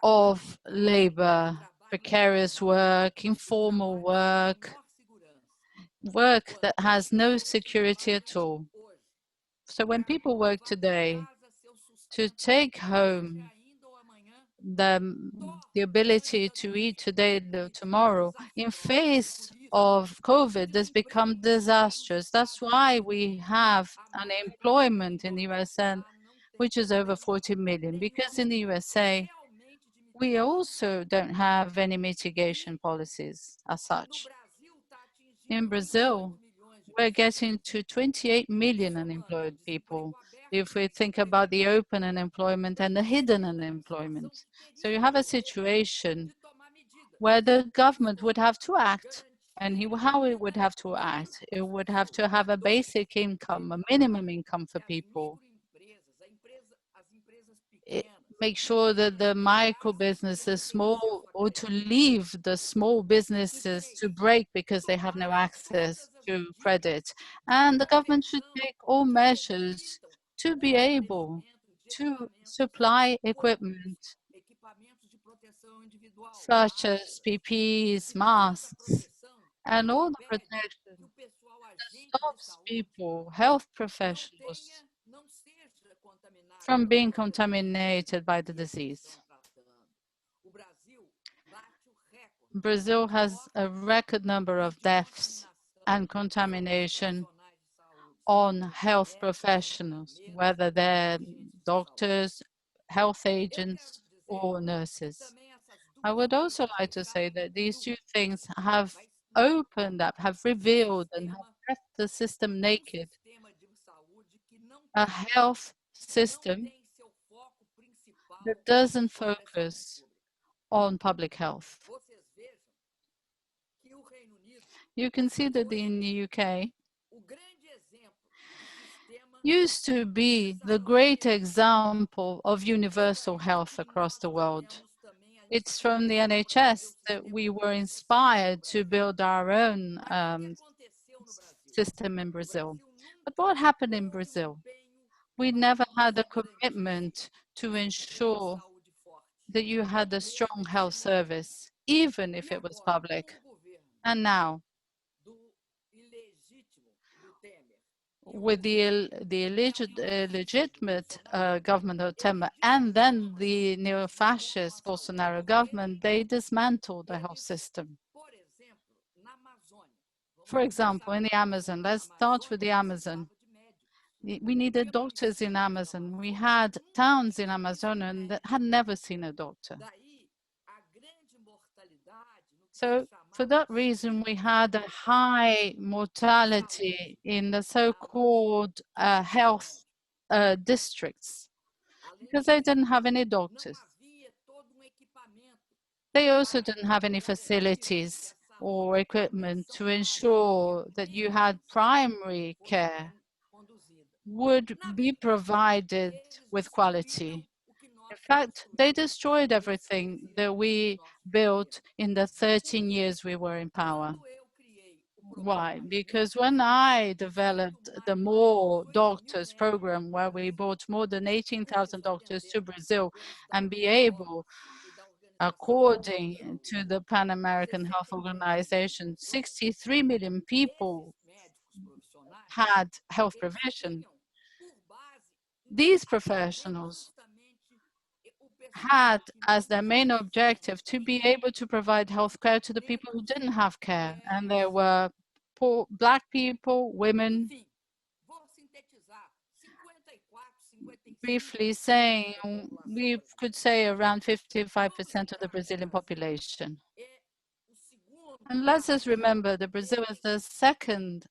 of labor, precarious work, informal work, work that has no security at all. So when people work today to take home the ability to eat today, tomorrow, in face of COVID, has become disastrous. That's why we have unemployment in the USA, which is over 40 million, because in the USA, we also don't have any mitigation policies as such. In Brazil, we're getting to 28 million unemployed people if we think about the open unemployment and the hidden unemployment. So you have a situation where the government would have to act. And how it would have to act? It would have to have a basic income, a minimum income for people. Make sure that the micro businesses, small, or to leave the small businesses to break because they have no access to credit. And the government should take all measures to be able to supply equipment such as PPEs, masks, and all the protection that stops people, health professionals, from being contaminated by the disease. Brazil has a record number of deaths and contamination on health professionals, whether they're doctors, health agents, or nurses. I would also like to say that these two things have opened up, have revealed, and have left the system naked. A health system that doesn't focus on public health. You can see that in the UK used to be the great example of universal health across the world. It's from the NHS that we were inspired to build our own system in Brazil. But what happened in Brazil? We never had a commitment to ensure that you had a strong health service, even if it was public. And now, with the legitimate government of Temer and then the neo-fascist Bolsonaro government, they dismantled the health system. For example, in the Amazon, let's start with the Amazon. We needed doctors in Amazon. We had towns in Amazon that had never seen a doctor. So for that reason, we had a high mortality in the so-called health districts because they didn't have any doctors. They also didn't have any facilities or equipment to ensure that you had primary care would be provided with quality. In fact, they destroyed everything that we built in the 13 years we were in power. Why? Because when I developed the More Doctors program, where we brought more than 18,000 doctors to Brazil and be able, according to the Pan American Health Organization, 63 million people had health provision. These professionals had as their main objective to be able to provide health care to the people who didn't have care. And there were poor, Black people, women. briefly saying we could say around 55% of the Brazilian population. And let's just remember that Brazil is the second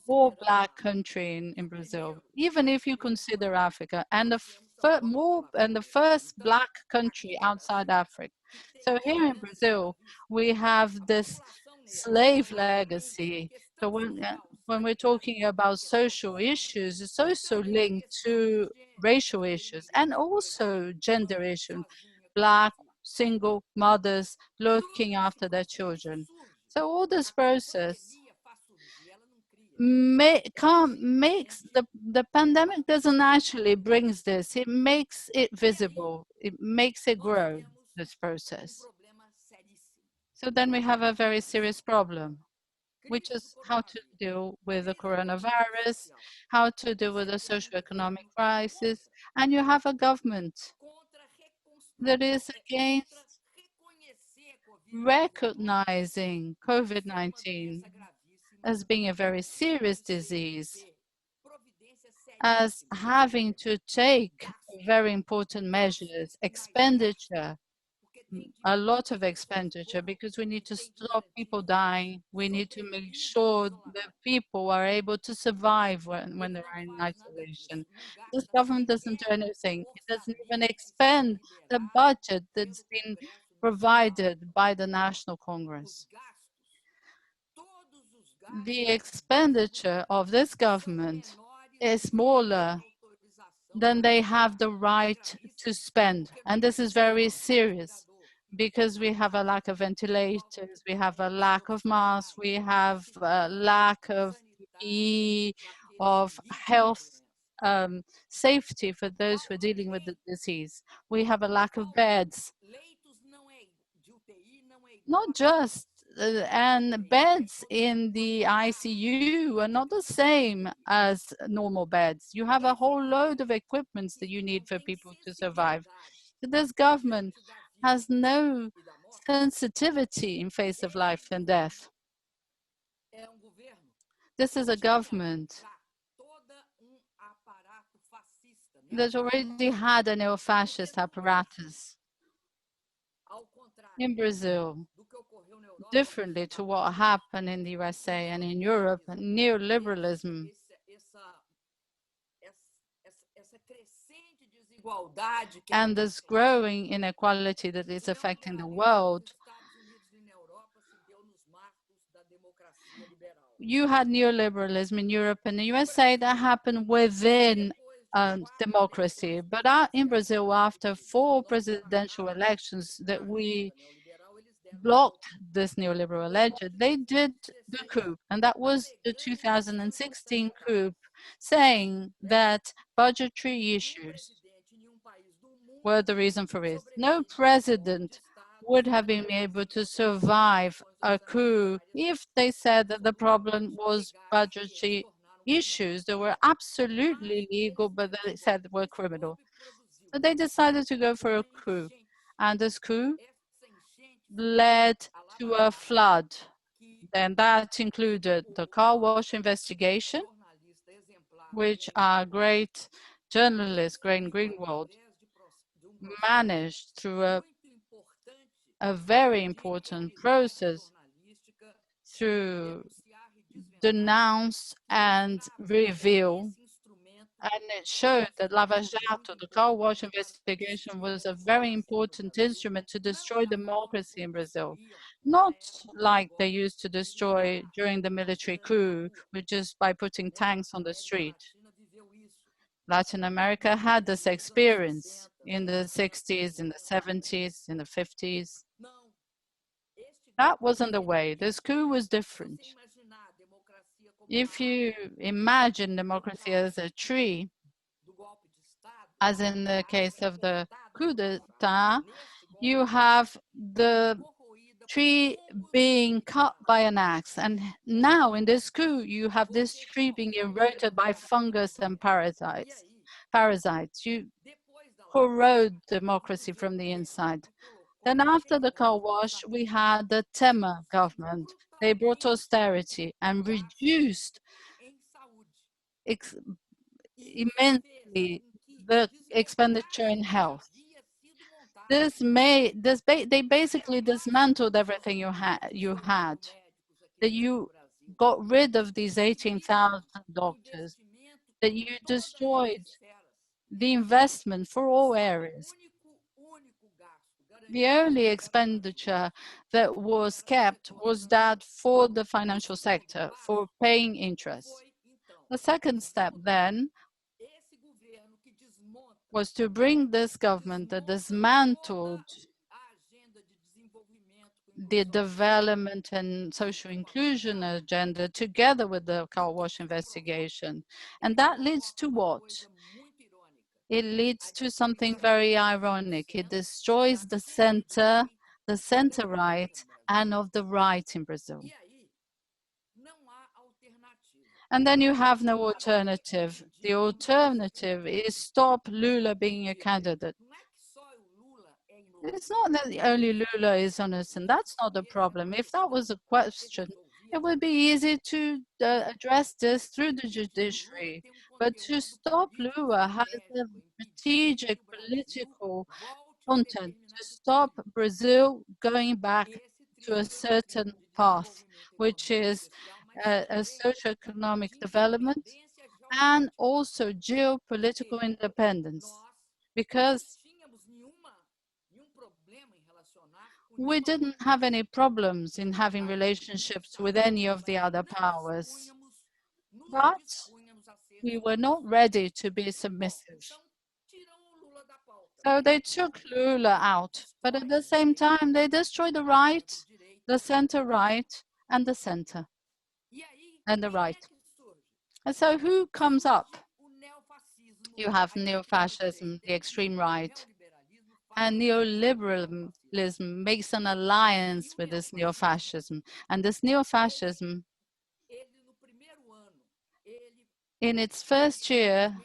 more black country in Brazil, even if you consider Africa, and the first black country outside Africa. So here in Brazil, we have this slave legacy. So when we're talking about social issues, it's also linked to racial issues and also gender issues, black single mothers looking after their children. So all this process makes the pandemic doesn't actually brings this, it makes it visible, it makes it grow, this process. So then we have a very serious problem, which is how to deal with the coronavirus, how to deal with the socioeconomic crisis, and you have a government that is against recognizing COVID-19 as being a very serious disease, as having to take very important measures, expenditure, a lot of expenditure, because we need to stop people dying. We need to make sure that people are able to survive when they're in isolation. This government doesn't do anything. It doesn't even expend the budget that's been provided by the National Congress. The expenditure of this government is smaller than they have the right to spend. And this is very serious because we have a lack of ventilators, we have a lack of masks, we have a lack of PPE, of health safety for those who are dealing with the disease. We have a lack of beds. Not just and beds in the ICU are not the same as normal beds. You have a whole load of equipments that you need for people to survive. So this government has no sensitivity in face of life and death. This is a government that already had a neo-fascist apparatus in Brazil. Differently to what happened in the USA and in Europe, neoliberalism and this growing inequality that is affecting the world. You had neoliberalism in Europe and the USA that happened within democracy, but in Brazil, after 4 presidential elections that we blocked this neoliberal agenda, they did the coup, and that was the 2016 coup, saying that budgetary issues were the reason for it. No president would have been able to survive a coup if they said that the problem was budgetary issues that were absolutely legal, but they said were criminal. So they decided to go for a coup, and this coup led to a flood. And that included the car wash investigation, which our great journalist, Greenwald, managed through a very important process to denounce and reveal. And it showed that Lava Jato, the car wash investigation, was a very important instrument to destroy democracy in Brazil. Not like they used to destroy during the military coup, which just by putting tanks on the street. Latin America had this experience in the 60s, in the 70s, in the 50s. That wasn't the way. This coup was different. If you imagine democracy as a tree, as in the case of the coup d'etat, you have the tree being cut by an axe. And now in this coup, you have this tree being eroded by fungus and parasites. You corrode democracy from the inside. Then after the car wash, we had the Temer government. They brought austerity and reduced immensely the expenditure in health. They basically dismantled everything you had. That you got rid of these 18,000 doctors, that you destroyed the investment for all areas. The only expenditure that was kept was that for the financial sector, for paying interest. The second step then was to bring this government that dismantled the development and social inclusion agenda together with the car wash investigation. And that leads to what? It leads to something very ironic. It destroys the center right and of the right in Brazil. And then you have no alternative. The alternative is stop Lula being a candidate. It's not that only Lula is innocent. That's not the problem. If that was a question, it would be easy to address this through the judiciary. But to stop Lula has a strategic political content to stop Brazil going back to a certain path, which is a socioeconomic development and also geopolitical independence. Because we didn't have any problems in having relationships with any of the other powers, but we were not ready to be submissive. So they took Lula out, but at the same time, they destroyed the right, the center right, and the center, and the right. And so who comes up? You have neo-fascism, the extreme right, and neoliberalism makes an alliance with this neo-fascism. And this neo-fascism, in its first year,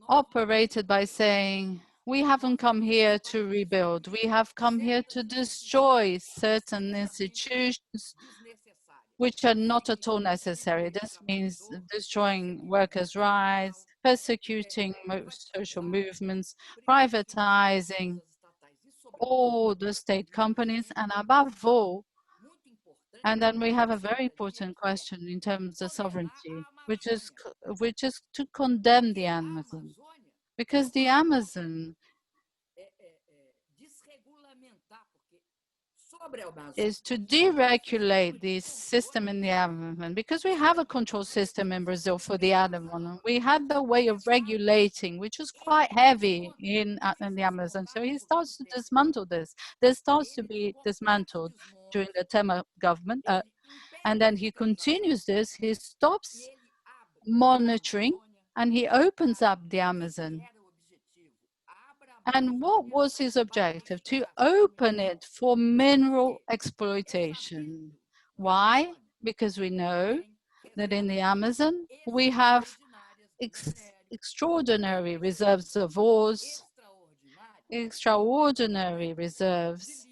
operated by saying, we haven't come here to rebuild. We have come here to destroy certain institutions which are not at all necessary. This means destroying workers' rights, persecuting social movements, privatizing all the state companies, and above all, and then we have a very important question in terms of sovereignty, which is to condemn the Amazon. Because the Amazon is to deregulate the system in the Amazon, because we have a control system in Brazil for the Amazon. We had the way of regulating, which was quite heavy in the Amazon. So he starts to dismantle this. This starts to be dismantled during the Temer government. And then he continues this. He stops monitoring and he opens up the Amazon. And what was his objective? To open it for mineral exploitation. Why? Because we know that in the Amazon, we have extraordinary reserves of ores, extraordinary reserves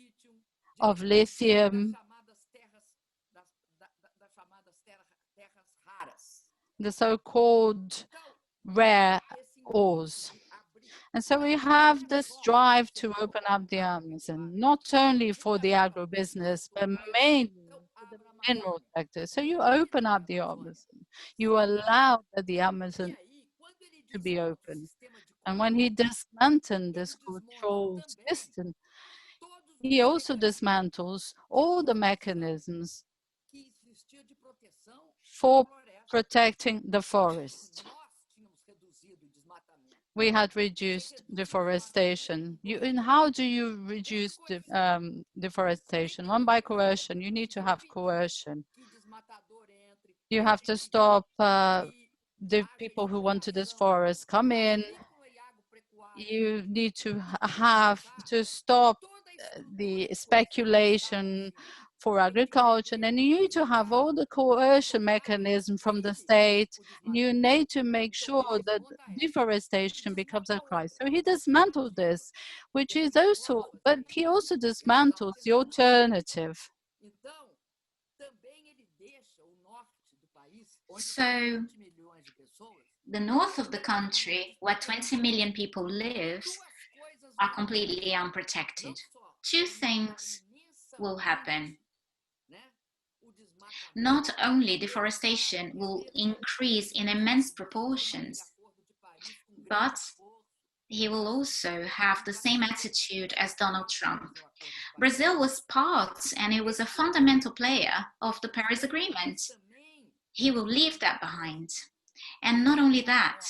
of lithium, the so-called rare ores. And so we have this drive to open up the Amazon, not only for the agribusiness, but mainly for the mineral sector. So you open up the Amazon, you allow the Amazon to be open. And when he dismantled this control system, he also dismantles all the mechanisms for protecting the forest. We had reduced deforestation. And how do you reduce deforestation? One, by coercion. You need to have coercion. You have to stop the people who want to disforest come in. You need to have to stop the speculation for agriculture, and you need to have all the coercion mechanism from the state, and you need to make sure that deforestation becomes a crisis. So he dismantled this, which is also, but he also dismantles the alternative. So the north of the country, where 20 million people live, are completely unprotected. Two things will happen. Not only deforestation will increase in immense proportions, but he will also have the same attitude as Donald Trump. Brazil was part, and it was a fundamental player of the Paris Agreement. He will leave that behind. And not only that,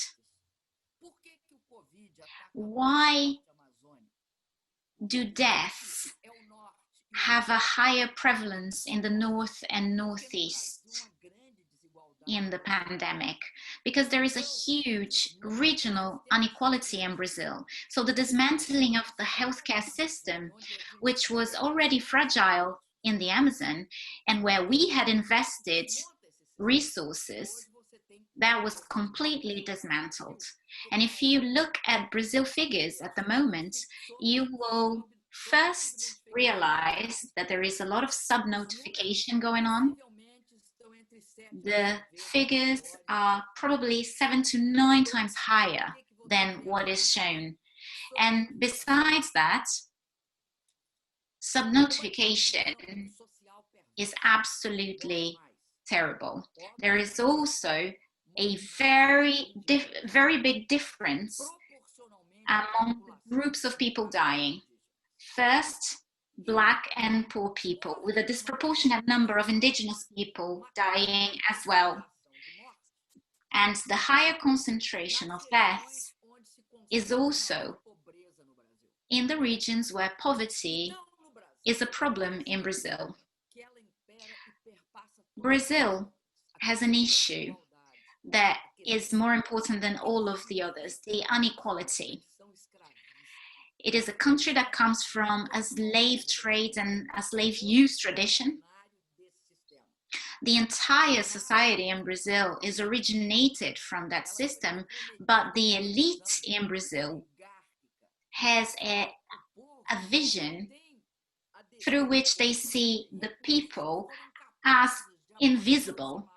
why do deaths have a higher prevalence in the north and northeast in the pandemic? Because there is a huge regional inequality in Brazil. So the dismantling of the healthcare system, which was already fragile in the Amazon, and where we had invested resources, that was completely dismantled. And if you look at Brazil figures at the moment, you will first realize that there is a lot of sub-notification going on. The figures are probably 7 to 9 times higher than what is shown. And besides that, sub-notification is absolutely terrible. There is also a very big difference among groups of people dying. First, Black and poor people, with a disproportionate number of indigenous people dying as well. And the higher concentration of deaths is also in the regions where poverty is a problem in Brazil. Brazil has an issue that is more important than all of the others, the inequality. It is a country that comes from a slave trade and a slave use tradition. The entire society in Brazil is originated from that system, but the elite in Brazil has a vision through which they see the people as invisible.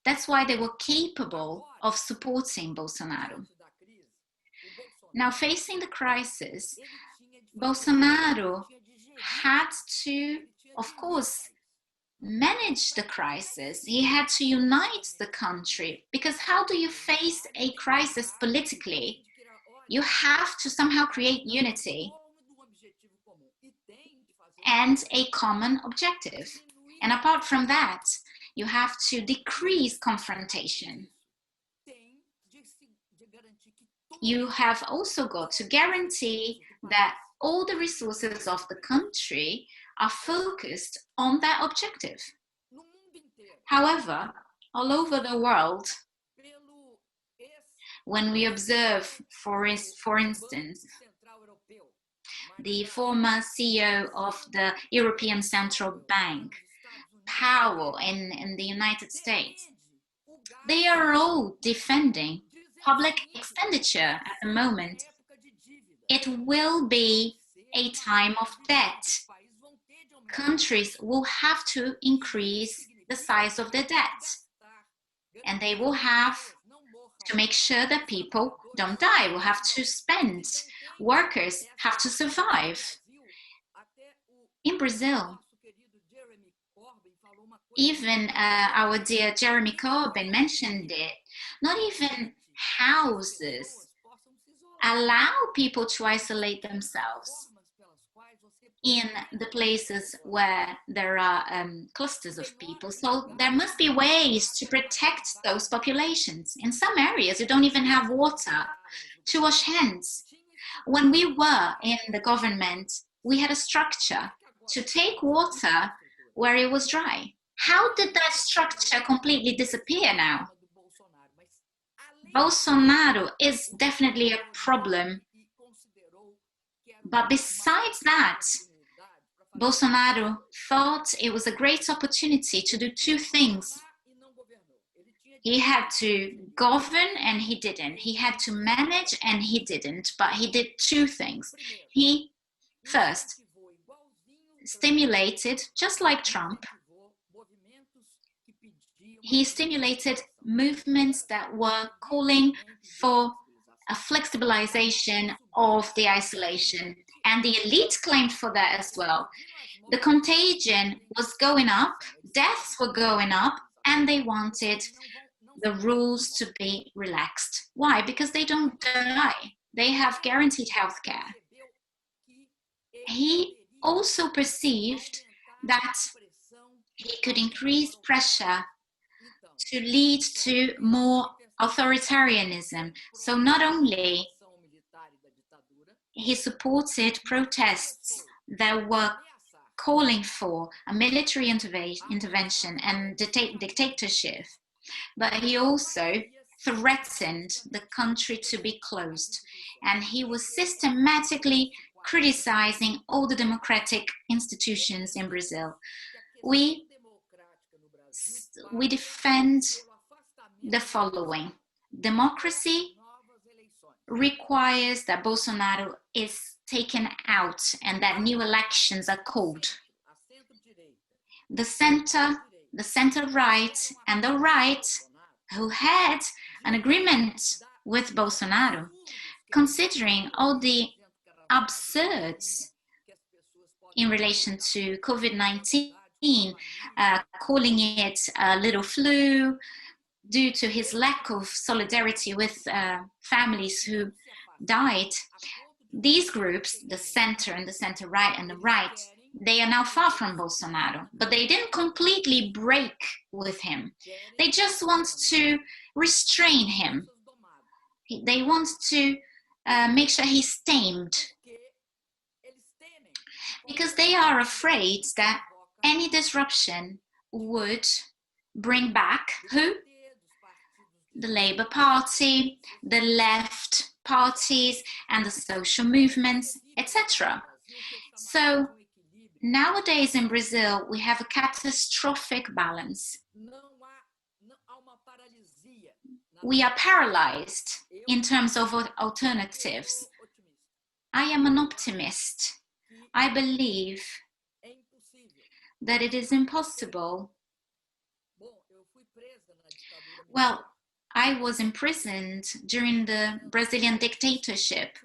That's why they were capable of supporting Bolsonaro. Now, facing the crisis, Bolsonaro had to, of course, manage the crisis. He had to unite the country, because how do you face a crisis politically? You have to somehow create unity and a common objective. And apart from that, you have to decrease confrontation. You have also got to guarantee that all the resources of the country are focused on that objective. However, all over the world, when we observe, for instance, the former CEO of the European Central Bank, Powell in the United States, they are all defending public expenditure at the moment. It will be a time of debt. Countries will have to increase the size of their debt, and they will have to make sure that people don't die, will have to spend. Workers have to survive. In Brazil, even our dear Jeremy Corbyn mentioned it, not even houses allow people to isolate themselves in the places where there are clusters of people. So there must be ways to protect those populations. In some areas, you don't even have water to wash hands. When we were in the government, we had a structure to take water where it was dry. How did that structure completely disappear now? Bolsonaro is definitely a problem. But besides that, Bolsonaro thought it was a great opportunity to do two things. He had to govern and he didn't. He had to manage and he didn't. But he did two things. He first stimulated, just like Trump, he stimulated movements that were calling for a flexibilization of the isolation. And the elite claimed for that as well. The contagion was going up, deaths were going up, and they wanted the rules to be relaxed. Why? Because they don't die. They have guaranteed health care. He also perceived that he could increase pressure to lead to more authoritarianism. So not only he supported protests that were calling for a military intervention and dictatorship, but he also threatened the country to be closed. And he was systematically criticizing all the democratic institutions in Brazil. We defend the following. Democracy requires that Bolsonaro is taken out and that new elections are called. The center right, and the right, who had an agreement with Bolsonaro, considering all the absurds in relation to COVID-19, calling it a little flu due to his lack of solidarity with families who died. These groups, the center and the center right and the right, they are now far from Bolsonaro, but they didn't completely break with him. They just want to restrain him. They want to make sure he's tamed, because they are afraid that any disruption would bring back who? The Labour Party, the left parties, and the social movements, etc. So nowadays in Brazil, we have a catastrophic balance. We are paralyzed in terms of alternatives. I am an optimist. I believe that it is impossible. Well, I was imprisoned during the Brazilian dictatorship.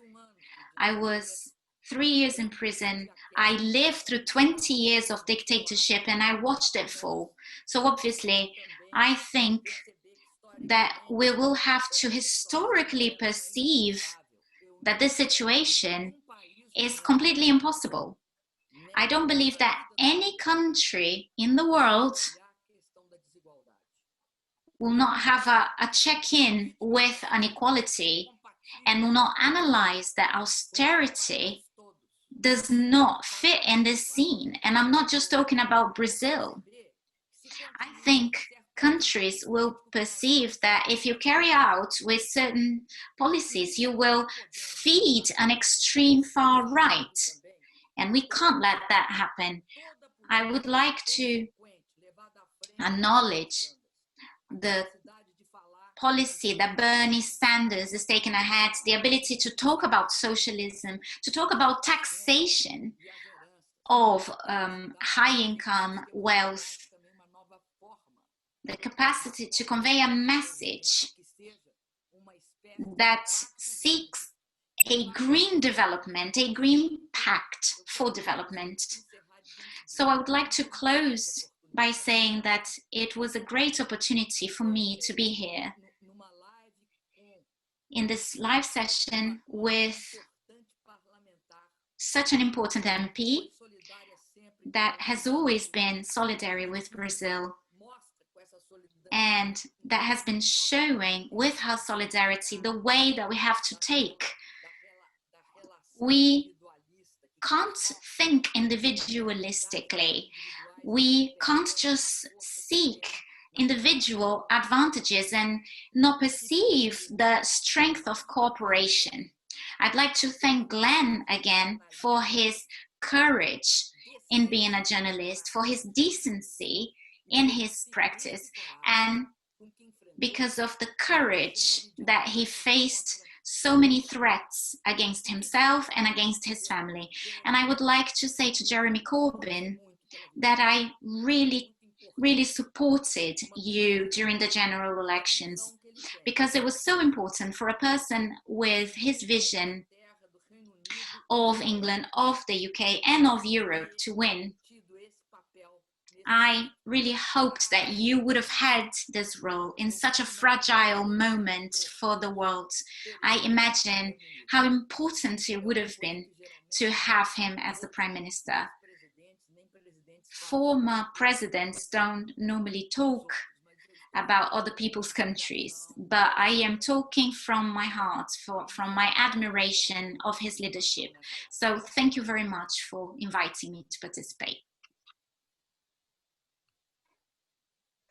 I was 3 years in prison. I lived through 20 years of dictatorship and I watched it fall. So obviously, I think that we will have to historically perceive that this situation is completely impossible. I don't believe that any country in the world will not have a check-in with inequality and will not analyze that austerity does not fit in this scene. And I'm not just talking about Brazil. I think countries will perceive that if you carry out with certain policies, you will feed an extreme far right. And we can't let that happen. I would like to acknowledge the policy that Bernie Sanders is taking ahead, the ability to talk about socialism, to talk about taxation of high-income wealth, the capacity to convey a message that seeks a green development, a green pact for development. So I would like to close by saying that it was a great opportunity for me to be here in this live session with such an important MP that has always been solidary with Brazil and that has been showing with her solidarity the way that we have to take. We can't think individualistically. We can't just seek individual advantages and not perceive the strength of cooperation. I'd like to thank Glenn again for his courage in being a journalist, for his decency in his practice, and because of the courage that he faced so many threats against himself and against his family. And I would like to say to Jeremy Corbyn that I really really supported you during the general elections, because it was so important for a person with his vision of England, of the UK, and of Europe to win. I really hoped that you would have had this role in such a fragile moment for the world. I imagine how important it would have been to have him as the Prime Minister. Former presidents don't normally talk about other people's countries, but I am talking from my heart, from my admiration of his leadership. So thank you very much for inviting me to participate.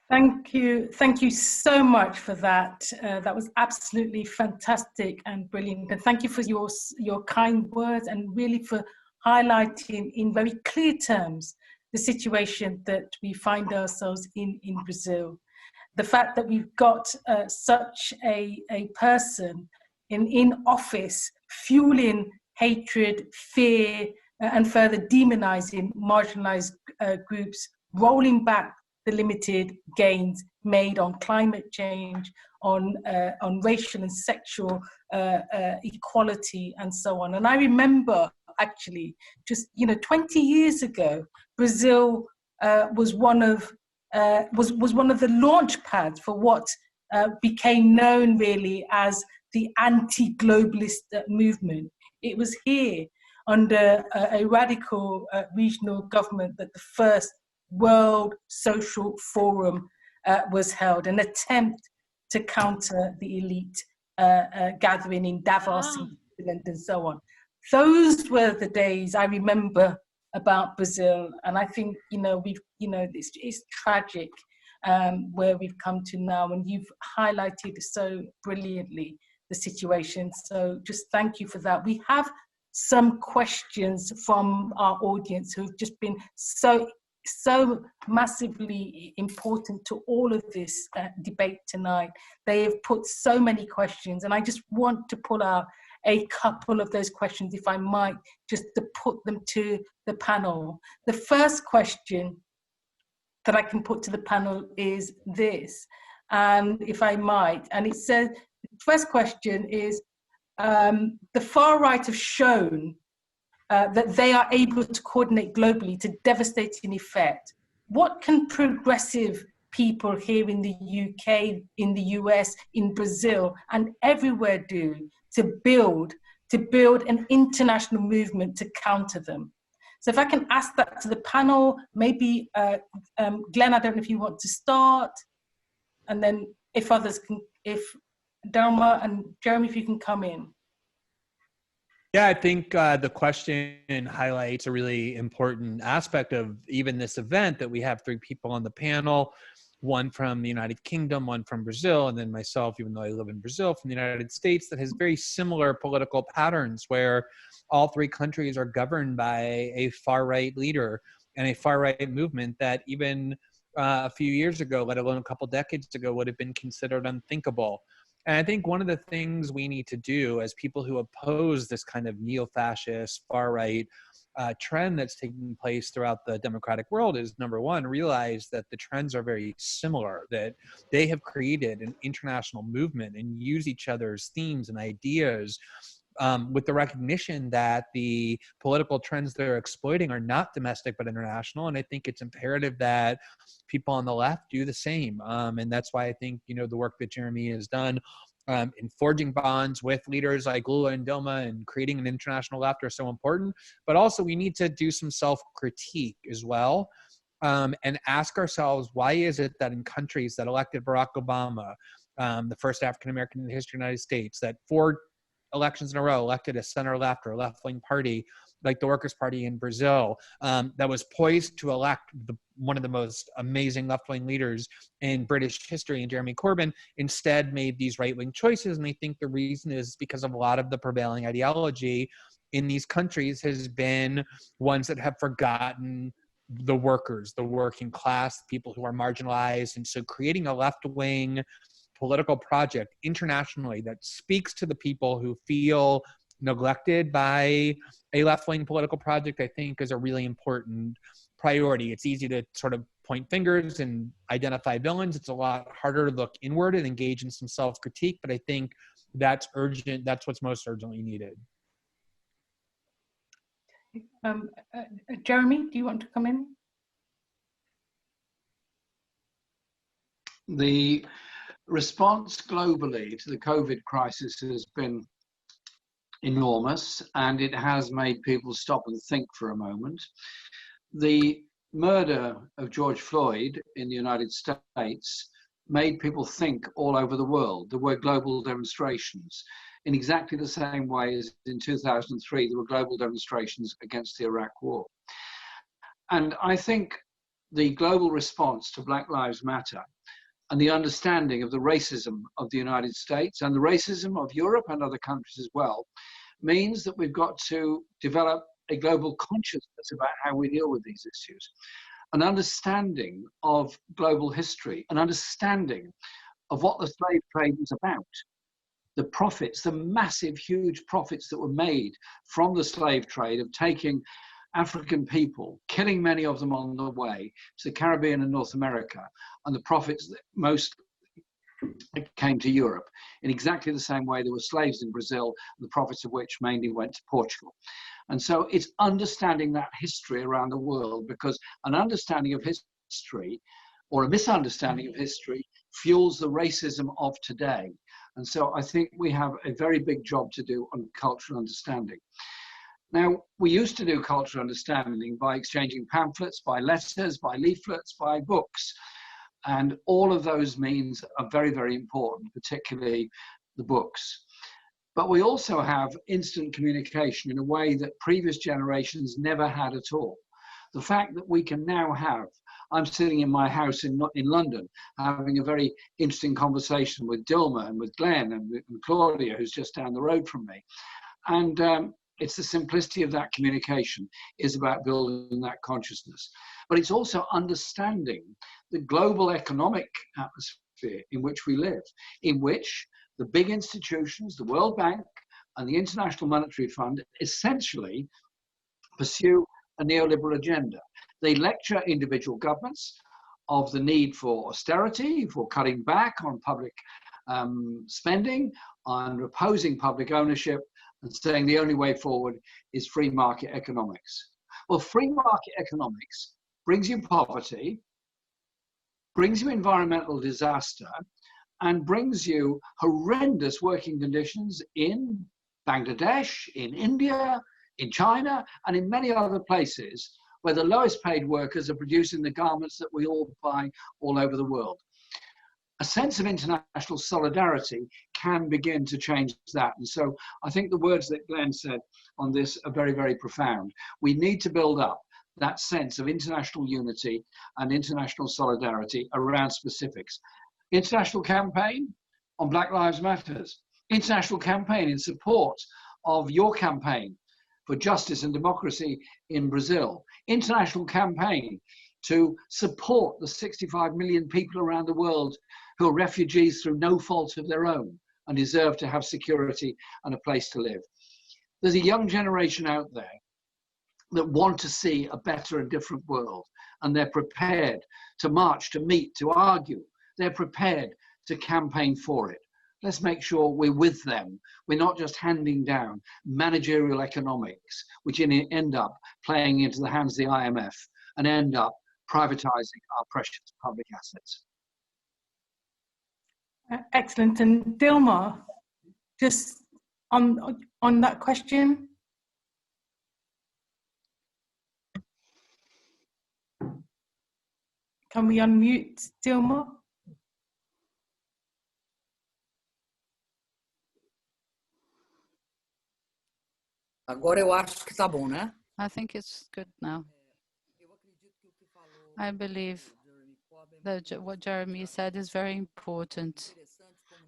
Thank you so much for that. That was absolutely fantastic and brilliant. And thank you for your kind words, and really for highlighting in very clear terms the situation that we find ourselves in Brazil. The fact that we've got such a person in office fueling hatred, fear, and further demonizing marginalized groups, rolling back the limited gains made on climate change, on racial and sexual equality, and so on. And I remember actually just 20 years ago, Brazil was one of the launch pads for what became known really as the anti-globalist movement. It was here under a radical regional government that the first World Social Forum was held, an attempt to counter the elite gathering in Davos in Finland and so on. Those were the days I remember about Brazil, and I think it's tragic where we've come to now, and you've highlighted so brilliantly the situation. So just thank you for that. We have some questions from our audience who've just been so massively important to all of this debate tonight. They have put so many questions, and I just want to pull out a couple of those questions, if I might, just to put them to the panel. The first question that I can put to the panel is this, and if I might, and it says, the first question is, the far right have shown that they are able to coordinate globally to devastating effect. What can progressive people here in the UK, in the US, in Brazil, and everywhere do to build an international movement to counter them? So if I can ask that to the panel, maybe Glenn, I don't know if you want to start, and then if others can, if Dilma and Jeremy, if you can come in. Yeah, I think the question highlights a really important aspect of even this event, that we have three people on the panel, one from the United Kingdom, one from Brazil, and then myself, even though I live in Brazil, from the United States, that has very similar political patterns where all three countries are governed by a far-right leader and a far-right movement that even a few years ago, let alone a couple decades ago, would have been considered unthinkable. And I think one of the things we need to do as people who oppose this kind of neo-fascist, far-right trend that's taking place throughout the democratic world is, number one, realize that the trends are very similar, that they have created an international movement and use each other's themes and ideas with the recognition that the political trends they're exploiting are not domestic but international. And I think it's imperative that people on the left do the same. And that's why I think, the work that Jeremy has done in forging bonds with leaders like Lula and Dilma and creating an international left are so important. But also we need to do some self-critique as well. And ask ourselves, why is it that in countries that elected Barack Obama, the first African-American in the history of the United States, that 4 elections in a row elected a center-left or left-wing party, like the Workers' Party in Brazil, that was poised to elect one of the most amazing left-wing leaders in British history, and Jeremy Corbyn, instead made these right-wing choices. And I think the reason is because of a lot of the prevailing ideology in these countries has been ones that have forgotten the workers, the working class, people who are marginalized. And so creating a left-wing political project internationally that speaks to the people who feel neglected by a left-wing political project, I think is a really important priority. It's easy to sort of point fingers and identify villains. It's a lot harder to look inward and engage in some self-critique, but I think that's urgent. That's what's most urgently needed. Jeremy, do you want to come in? The response globally to the COVID crisis has been enormous, and it has made people stop and think for a moment. The murder of George Floyd in the United States made people think all over the world. There were global demonstrations in exactly the same way as in 2003 there were global demonstrations against the Iraq War. And I think the global response to Black Lives Matter and the understanding of the racism of the United States and the racism of Europe and other countries as well means that we've got to develop a global consciousness about how we deal with these issues, an understanding of global history, an understanding of what the slave trade was about, the profits, the massive, huge profits that were made from the slave trade of taking African people, killing many of them on the way to the Caribbean and North America, and the profits that most came to Europe in exactly the same way there were slaves in Brazil, the profits of which mainly went to Portugal. And so it's understanding that history around the world, because an understanding of history or a misunderstanding of history fuels the racism of today. And so I think we have a very big job to do on cultural understanding. Now, we used to do cultural understanding by exchanging pamphlets, by letters, by leaflets, by books. And all of those means are very, very important, particularly the books. But we also have instant communication in a way that previous generations never had at all. The fact that we can now have, I'm sitting in my house in London, having a very interesting conversation with Dilma and with Glenn and Claudia, who's just down the road from me. And it's the simplicity of that communication is about building that consciousness. But it's also understanding the global economic atmosphere in which we live, in which the big institutions, the World Bank and the International Monetary Fund, essentially pursue a neoliberal agenda. They lecture individual governments of the need for austerity, for cutting back on public spending, on opposing public ownership, and saying the only way forward is free market economics. Well, free market economics brings you poverty, brings you environmental disaster, and brings you horrendous working conditions in Bangladesh, in India, in China, and in many other places where the lowest paid workers are producing the garments that we all buy all over the world. A sense of international solidarity can begin to change that. And so I think the words that Glenn said on this are very, very profound. We need to build up that sense of international unity and international solidarity around specifics. International campaign on Black Lives Matters. International campaign in support of your campaign for justice and democracy in Brazil. International campaign to support the 65 million people around the world who are refugees through no fault of their own and deserve to have security and a place to live. There's a young generation out there that want to see a better and different world, and they're prepared to march, to meet, to argue. They're prepared to campaign for it. Let's make sure we're with them. We're not just handing down managerial economics, which end up playing into the hands of the IMF and end up privatizing our precious public assets. Excellent. And Dilma, just on that question. Can we unmute Dilma? Agora eu acho que tá bom, né? I think it's good now. I believe that what Jeremy said is very important.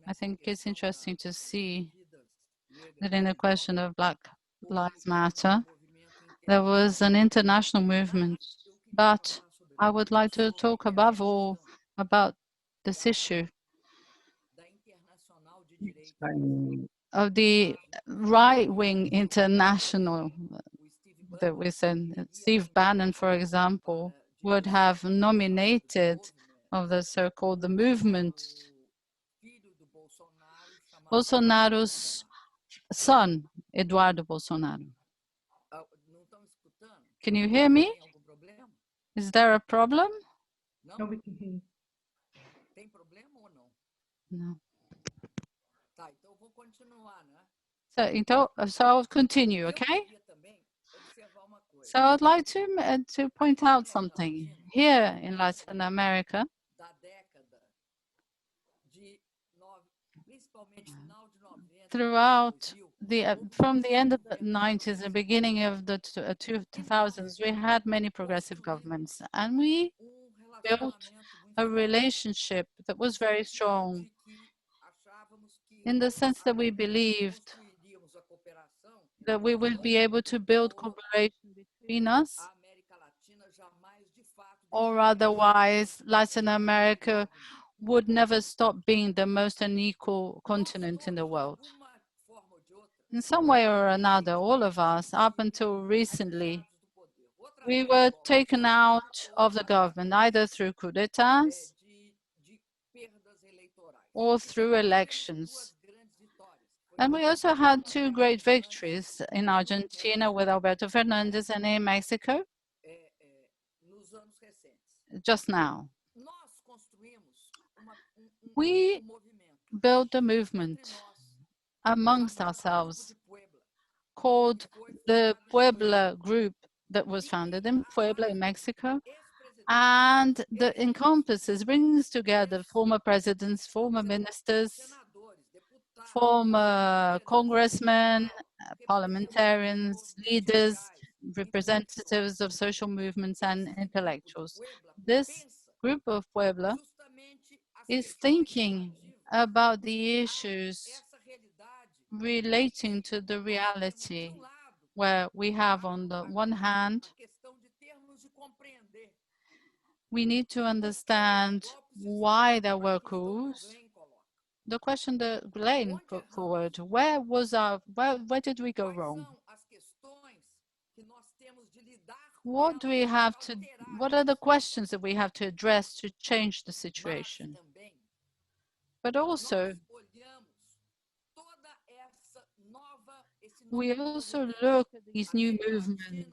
I think it's interesting to see that in the question of Black Lives Matter, there was an international movement, but I would like to talk above all about this issue of the right-wing international that we said. Steve Bannon, for example, would have nominated of the so-called the movement, Bolsonaro's son, Eduardo Bolsonaro. Can you hear me? Is there a problem? No, we can hear you. No. So I'll continue, okay? So I'd like to point out something. Here in Latin America, throughout from the end of the 90s and beginning of the 2000s, we had many progressive governments, and we built a relationship that was very strong in the sense that we believed that we would be able to build cooperation between us, or otherwise Latin America would never stop being the most unequal continent in the world. In some way or another, all of us, up until recently, we were taken out of the government, either through coup d'etats or through elections. And we also had two great victories in Argentina with Alberto Fernandez and in Mexico just now. We built a movement amongst ourselves called the Puebla Group that was founded in Puebla in Mexico, and that encompasses, brings together former presidents, former ministers, former congressmen, parliamentarians, leaders, representatives of social movements and intellectuals. This group of Puebla is thinking about the issues relating to the reality, where we have on the one hand, we need to understand why there were coups. The question that Blaine put forward, where did we go wrong? What are the questions that we have to address to change the situation? But also, we also look at these new movements.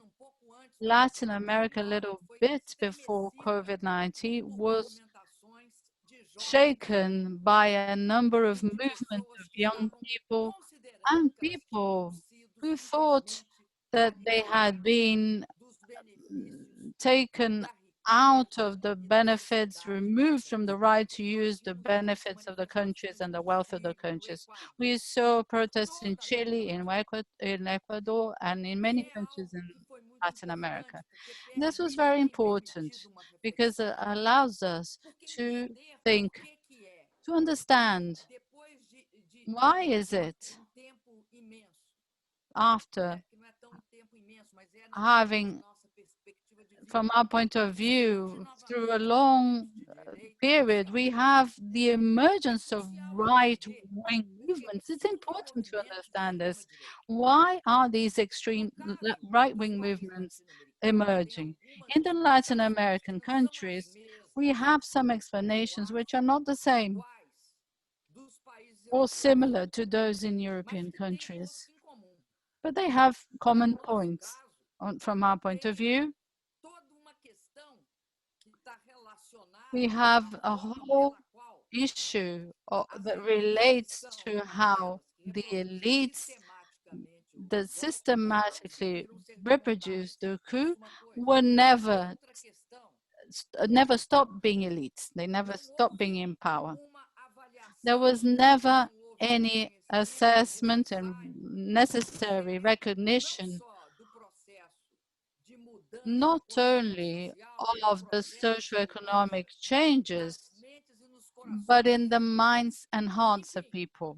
Latin America, a little bit before COVID-19, was shaken by a number of movements of young people and people who thought that they had been taken out of the benefits, removed from the right to use the benefits of the countries and the wealth of the countries. We saw protests in Chile, in Ecuador, and in many countries in Latin America. This was very important because it allows us to think, to understand why is it after having, from our point of view, through a long period, we have the emergence of right-wing movements. It's important to understand this. Why are these extreme right-wing movements emerging? In the Latin American countries, we have some explanations which are not the same or similar to those in European countries, but they have common points. From our point of view, we have a whole issue that relates to how the elites that systematically reproduced the coup were never stopped being elites. They never stopped being in power. There was never any assessment and necessary recognition not only of the socio-economic changes, but in the minds and hearts of people.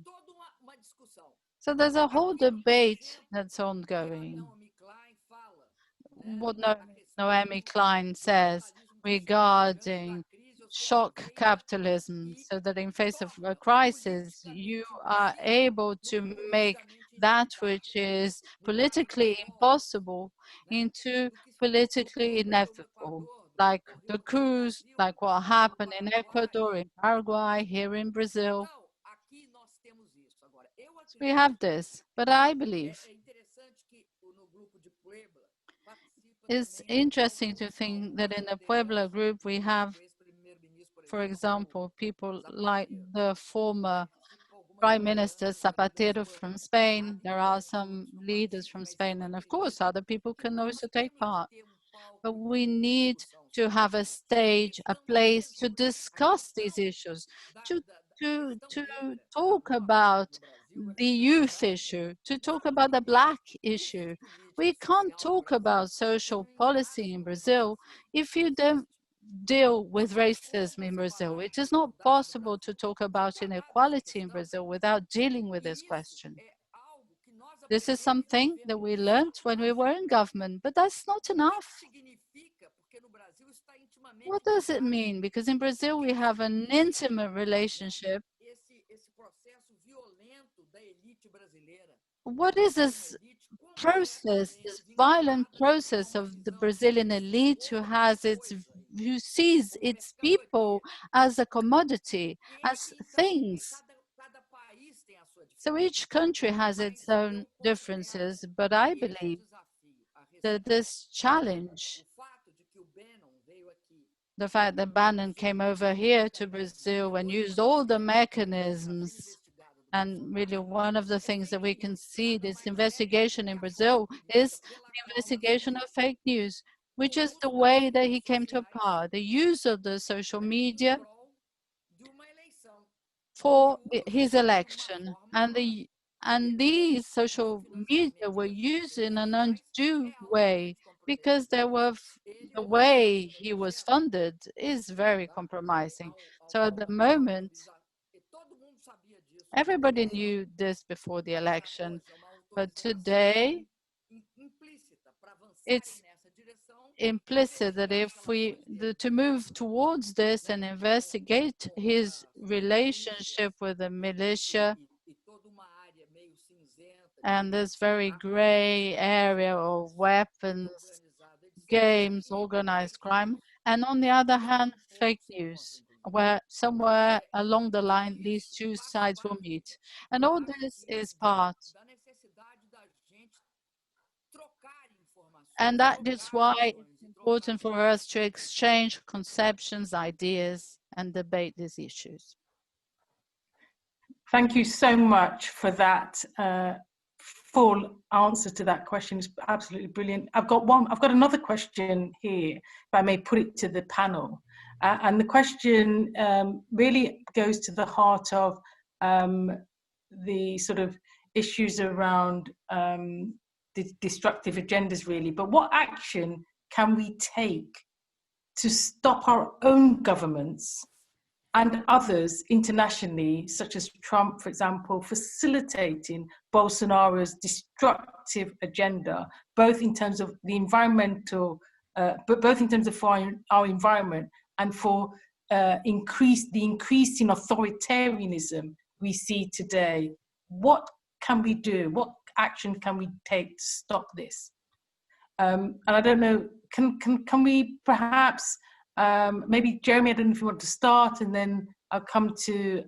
So there's a whole debate that's ongoing. What Naomi Klein says regarding shock capitalism, so that in face of a crisis, you are able to make that which is politically impossible into politically inevitable. like the coups, like what happened in Ecuador, in Paraguay, here in Brazil. We have this, but I believe it's interesting to think that in the Puebla group we have, for example, people like the former Prime Minister Zapatero from Spain. There are some leaders from Spain, and of course other people can also take part. But we need to have a stage, a place to discuss these issues, to talk about the youth issue, to talk about the Black issue. We can't talk about social policy in Brazil if you don't deal with racism in Brazil. It is not possible to talk about inequality in Brazil without dealing with this question. This is something that we learned when we were in government, but that's not enough. What does it mean? Because in Brazil, we have an intimate relationship. What is this process, this violent process of the Brazilian elite who sees its people as a commodity, as things? So each country has its own differences, but I believe that this challenge, the fact that Bannon came over here to Brazil and used all the mechanisms, and really one of the things that we can see this investigation in Brazil is the investigation of fake news, which is the way that he came to power, the use of the social media for his election. And these social media were used in an undue way, because the way he was funded is very compromising. So at the moment, everybody knew this before the election, but today it's implicit that to move towards this and investigate his relationship with the militia and this very gray area of weapons, games, organized crime, and on the other hand, fake news, where somewhere along the line, these two sides will meet. And all this is part. And that is why it's important for us to exchange conceptions, ideas, and debate these issues. Thank you so much for that full answer to that question. It's absolutely brilliant. I've got another question here, if I may put it to the panel. And the question really goes to the heart of the sort of issues around the destructive agendas, really. But what action can we take to stop our own governments and others internationally, such as Trump, for example, facilitating Bolsonaro's destructive agenda, both in terms of the environmental, but both in terms of our environment and for the increasing authoritarianism we see today? What can we do? What action can we take to stop this? And I don't know, can we perhaps, maybe Jeremy, I don't know if you want to start, and then I'll come to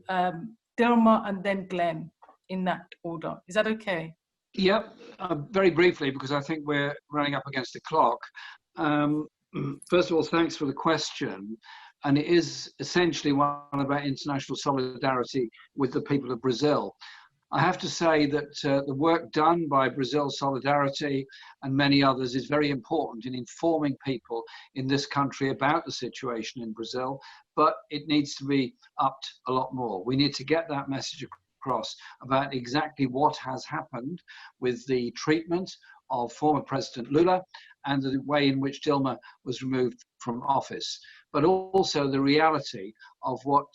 Dilma and then Glenn in that order. Is that okay? Yep, very briefly, because I think we're running up against the clock. First of all, thanks for the question. And it is essentially one about international solidarity with the people of Brazil. I have to say that the work done by Brazil Solidarity and many others is very important in informing people in this country about the situation in Brazil, but it needs to be upped a lot more. We need to get that message across about exactly what has happened with the treatment of former President Lula and the way in which Dilma was removed from office, but also the reality of what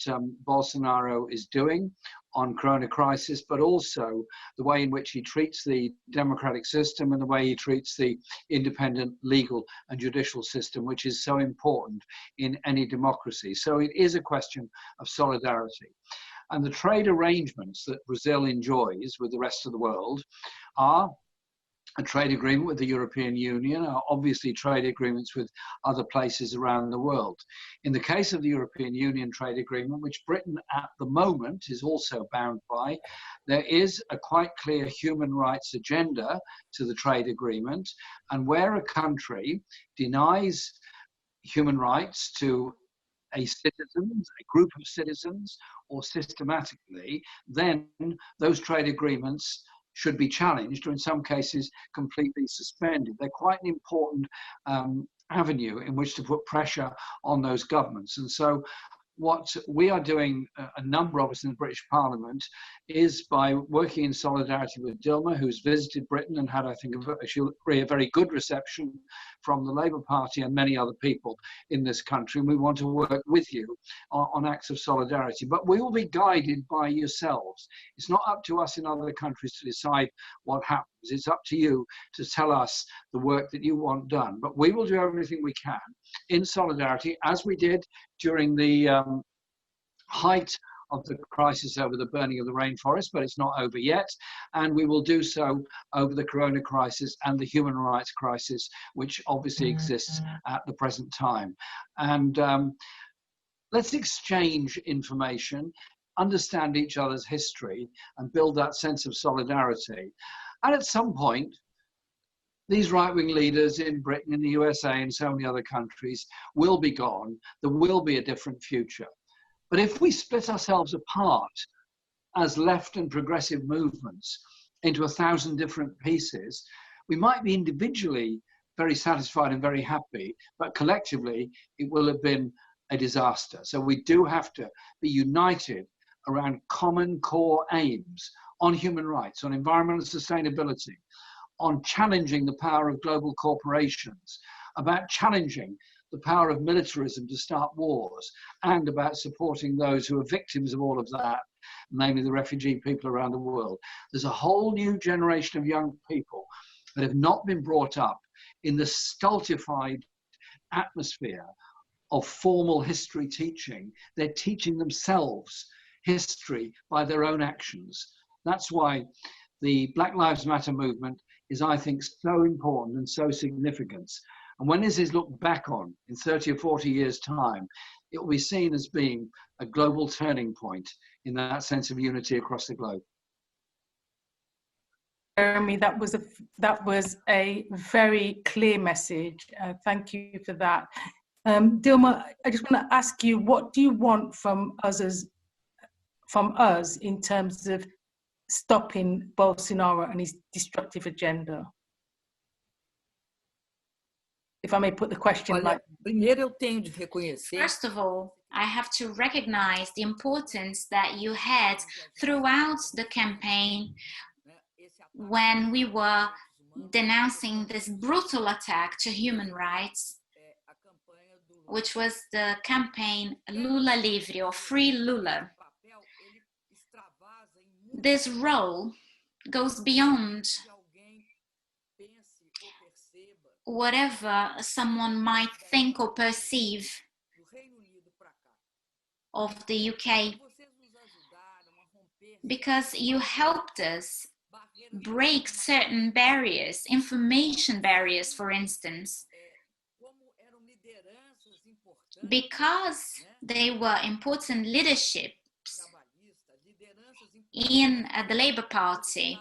Bolsonaro is doing on corona crisis, but also the way in which he treats the democratic system and the way he treats the independent legal and judicial system, which is so important in any democracy. So it is a question of solidarity. And the trade arrangements that Brazil enjoys with the rest of the world are a trade agreement with the European Union, obviously trade agreements with other places around the world. In the case of the European Union trade agreement, which Britain at the moment is also bound by, there is a quite clear human rights agenda to the trade agreement, and where a country denies human rights to a citizen, a group of citizens, or systematically, then those trade agreements should be challenged, or in some cases completely suspended. They're quite an important avenue in which to put pressure on those governments. And so what we are doing, a number of us in the British Parliament, is by working in solidarity with Dilma, who's visited Britain and had, I think, a very good reception from the Labour Party and many other people in this country. And we want to work with you on acts of solidarity. But we will be guided by yourselves. It's not up to us in other countries to decide what happens. It's up to you to tell us the work that you want done. But we will do everything we can in solidarity, as we did during the height of the crisis over the burning of the rainforest, but it's not over yet. And we will do so over the corona crisis and the human rights crisis, which obviously exists at the present time. And let's exchange information, understand each other's history, and build that sense of solidarity. And at some point, these right-wing leaders in Britain, in the USA, and so many other countries will be gone. There will be a different future. But if we split ourselves apart as left and progressive movements into 1,000 different pieces, we might be individually very satisfied and very happy, but collectively it will have been a disaster. So we do have to be united around common core aims on human rights, on environmental sustainability, on challenging the power of global corporations, about challenging the power of militarism to start wars, and about supporting those who are victims of all of that, namely the refugee people around the world. There's a whole new generation of young people that have not been brought up in the stultified atmosphere of formal history teaching. They're teaching themselves history by their own actions. That's why the Black Lives Matter movement is, I think, so important and so significant. And when this is looked back on in 30 or 40 years' time, it will be seen as being a global turning point in that sense of unity across the globe. Jeremy, that was a very clear message. Thank you for that. Dilma, I just want to ask you, what do you want from us in terms of stopping Bolsonaro and his destructive agenda? If I may put the question like... Primeiro eu tenho de reconhecer. First of all, I have to recognize the importance that you had throughout the campaign when we were denouncing this brutal attack to human rights, which was the campaign Lula Livre, or Free Lula. This role goes beyond whatever someone might think or perceive of the UK, because you helped us break certain barriers, information barriers, for instance, because they were important leaderships in the Labour Party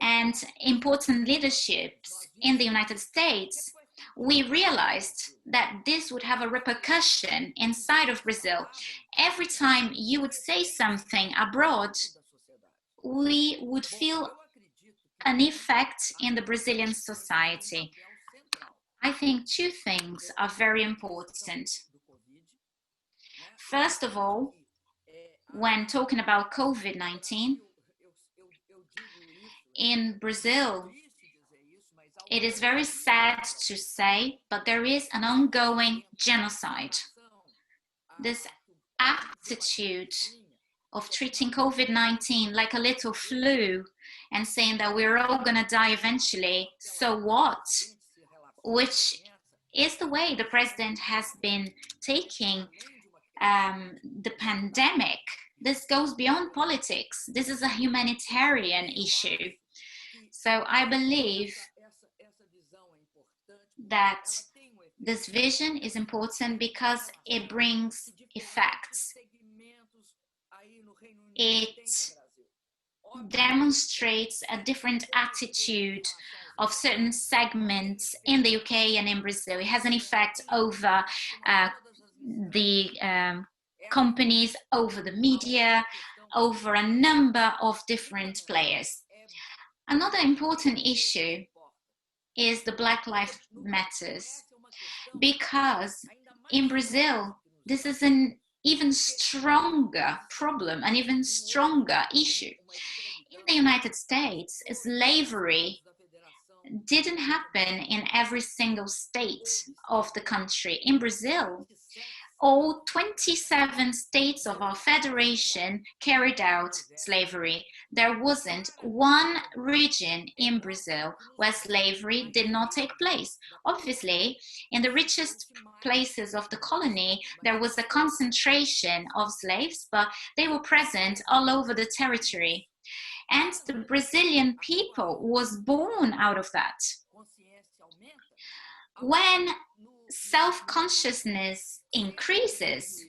and important leaderships in the United States. We realized that this would have a repercussion inside of Brazil. Every time you would say something abroad, we would feel an effect in the Brazilian society. I think two things are very important. First of all, when talking about COVID-19, in Brazil, it is very sad to say, but there is an ongoing genocide. This attitude of treating COVID-19 like a little flu and saying that we're all gonna die eventually, so what? Which is the way the president has been taking the pandemic. This goes beyond politics. This is a humanitarian issue. So I believe that this vision is important because it brings effects. It demonstrates a different attitude of certain segments in the UK and in Brazil. It has an effect over the companies, over the media, over a number of different players. Another important issue is the Black Lives Matters, because in Brazil, this is an even stronger problem, an even stronger issue. In the United States, slavery didn't happen in every single state of the country. In Brazil, all 27 states of our federation carried out slavery. There wasn't one region in Brazil where slavery did not take place. Obviously, in the richest places of the colony, there was a concentration of slaves, but they were present all over the territory. And the Brazilian people was born out of that. When self-consciousness increases,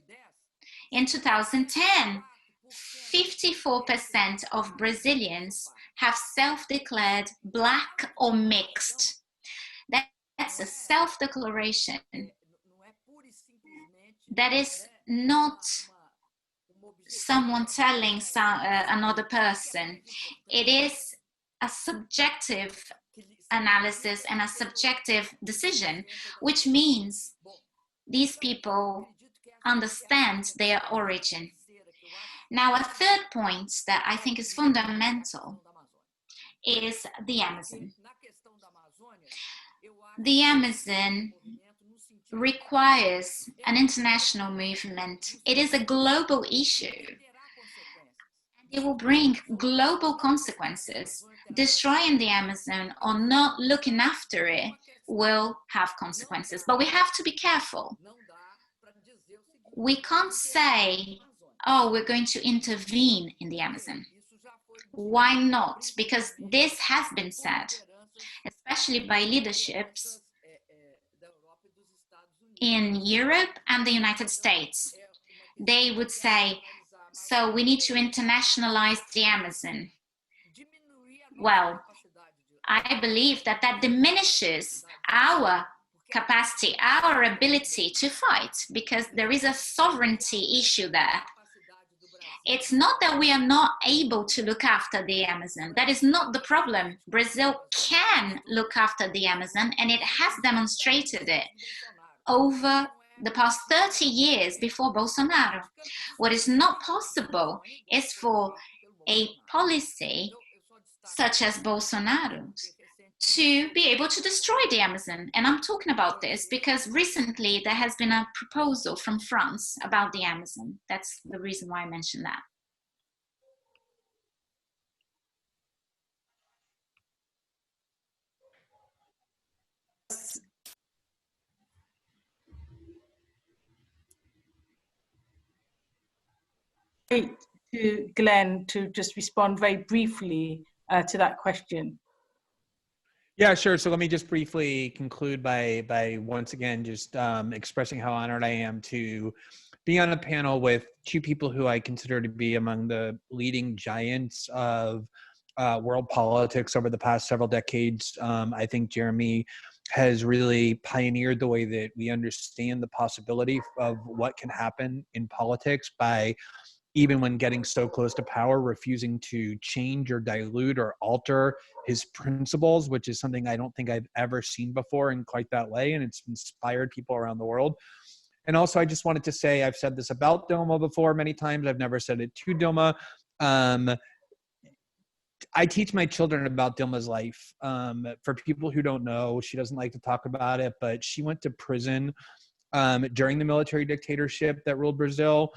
in 2010, 54% of Brazilians have self-declared Black or mixed. That's a self-declaration. That is not someone telling another person. It is a subjective analysis and a subjective decision, which means these people understand their origin. Now, a third point that I think is fundamental is the Amazon. The Amazon requires an international movement. It is a global issue. It will bring global consequences. Destroying the Amazon or not looking after it will have consequences, but we have to be careful. We can't say, oh, we're going to intervene in the Amazon. Why not? Because this has been said, especially by leaderships in Europe and the United States. They would say, so we need to internationalize the Amazon. Well, I believe that that diminishes our capacity, our ability to fight, because there is a sovereignty issue there. It's not that we are not able to look after the Amazon. That is not the problem. Brazil can look after the Amazon, and it has demonstrated it over the past 30 years before Bolsonaro. What is not possible is for a policy such as Bolsonaro's to be able to destroy the Amazon. And I'm talking about this because recently there has been a proposal from France about the Amazon. That's the reason why I mentioned that. To Glenn to just respond very briefly to that question. Yeah, sure. So let me just briefly conclude by once again just expressing how honored I am to be on a panel with two people who I consider to be among the leading giants of world politics over the past several decades. I think Jeremy has really pioneered the way that we understand the possibility of what can happen in politics by, even when getting so close to power, refusing to change or dilute or alter his principles, which is something I don't think I've ever seen before in quite that way. And it's inspired people around the world. And also, I just wanted to say, I've said this about Dilma before many times. I've never said it to Dilma. I teach my children about Dilma's life. For people who don't know, she doesn't like to talk about it, but she went to prison during the military dictatorship that ruled Brazil,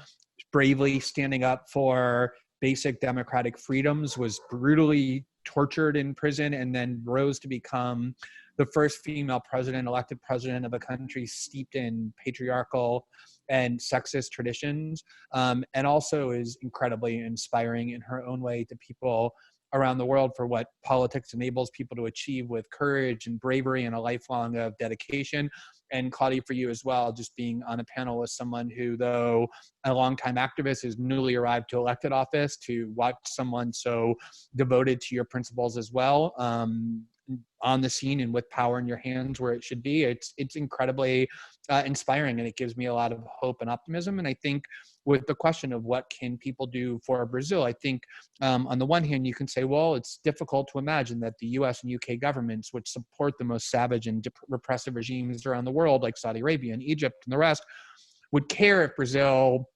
bravely standing up for basic democratic freedoms, was brutally tortured in prison, and then rose to become the first female president, elected president of a country steeped in patriarchal and sexist traditions, and also is incredibly inspiring in her own way to people around the world for what politics enables people to achieve with courage and bravery and a lifelong of dedication. And Claudia, for you as well, just being on a panel with someone who, though a longtime activist, is newly arrived to elected office, to watch someone so devoted to your principles as well, on the scene and with power in your hands where it should be. It's incredibly inspiring, and it gives me a lot of hope and optimism. And I think with the question of what can people do for Brazil, I think on the one hand, you can say, well, it's difficult to imagine that the US and UK governments, which support the most savage and repressive regimes around the world, like Saudi Arabia and Egypt and the rest, would care if Brazil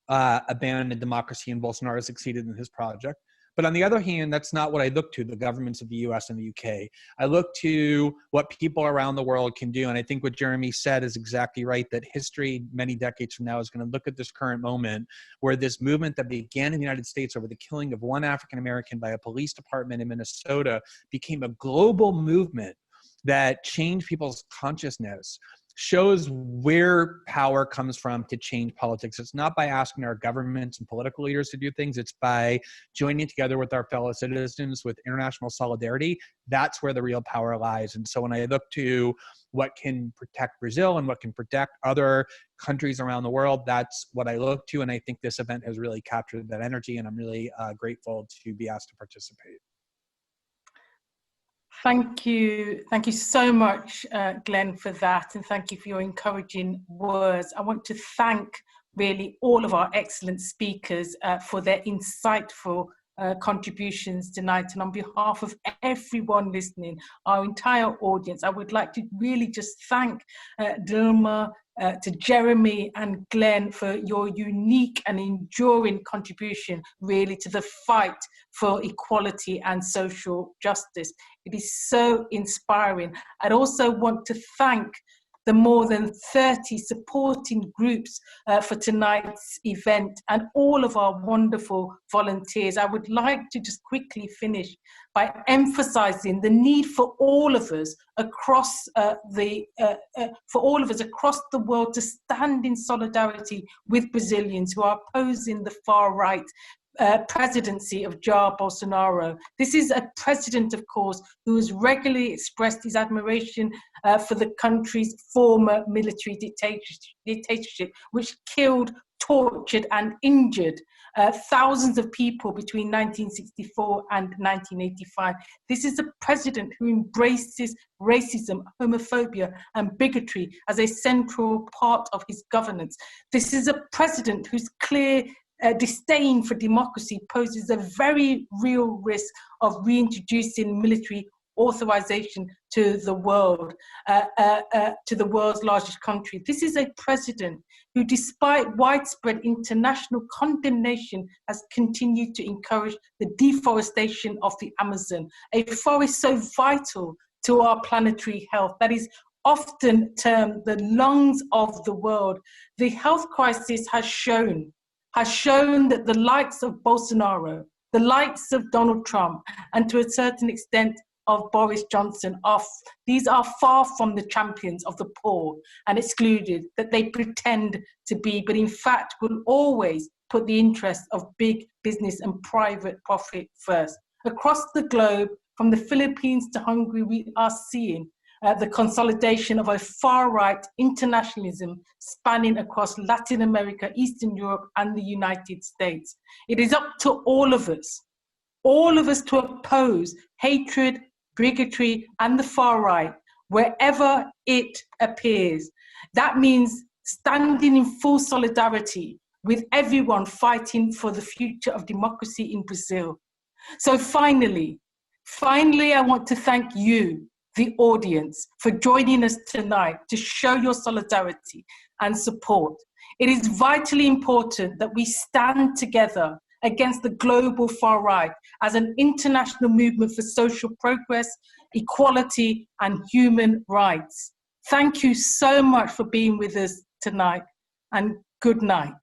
abandoned democracy and Bolsonaro succeeded in his project. But on the other hand, that's not what I look to, the governments of the US and the UK. I look to what people around the world can do. And I think what Jeremy said is exactly right, that history many decades from now is going to look at this current moment where this movement that began in the United States over the killing of one African-American by a police department in Minnesota became a global movement that changed people's consciousness, shows where power comes from to change politics. It's not by asking our governments and political leaders to do things. It's by joining together with our fellow citizens with international solidarity. That's where the real power lies. And so when I look to what can protect Brazil and what can protect other countries around the world, that's what I look to. And I think this event has really captured that energy, and I'm really grateful to be asked to participate. Thank you so much, Glenn, for that, and thank you for your encouraging words. I want to thank really all of our excellent speakers for their insightful contributions tonight, and on behalf of everyone listening, our entire audience, I would like to really just thank Dilma, to Jeremy and Glenn for your unique and enduring contribution really to the fight for equality and social justice. It is so inspiring. I'd also want to thank the more than 30 supporting groups for tonight's event and all of our wonderful volunteers. I would like to just quickly finish by emphasizing the need for all of us across the world to stand in solidarity with Brazilians who are opposing the far right presidency of Jair Bolsonaro. This is a president, of course, who has regularly expressed his admiration for the country's former military dictatorship, which killed, tortured and injured thousands of people between 1964 and 1985. This is a president who embraces racism, homophobia and bigotry as a central part of his governance. This is a president whose clear disdain for democracy poses a very real risk of reintroducing military authorization to the world, to the world's largest country. This is a president who, despite widespread international condemnation, has continued to encourage the deforestation of the Amazon, a forest so vital to our planetary health that is often termed the lungs of the world. The health crisis has shown that the likes of Bolsonaro, the likes of Donald Trump, and to a certain extent of Boris Johnson, these are far from the champions of the poor and excluded that they pretend to be, but in fact will always put the interests of big business and private profit first. Across the globe, from the Philippines to Hungary, we are seeing the consolidation of a far-right internationalism spanning across Latin America, Eastern Europe, and the United States. It is up to all of us to oppose hatred, bigotry, and the far right, wherever it appears. That means standing in full solidarity with everyone fighting for the future of democracy in Brazil. So finally, I want to thank you, the audience, for joining us tonight to show your solidarity and support. It is vitally important that we stand together against the global far right as an international movement for social progress, equality, and human rights. Thank you so much for being with us tonight, and good night.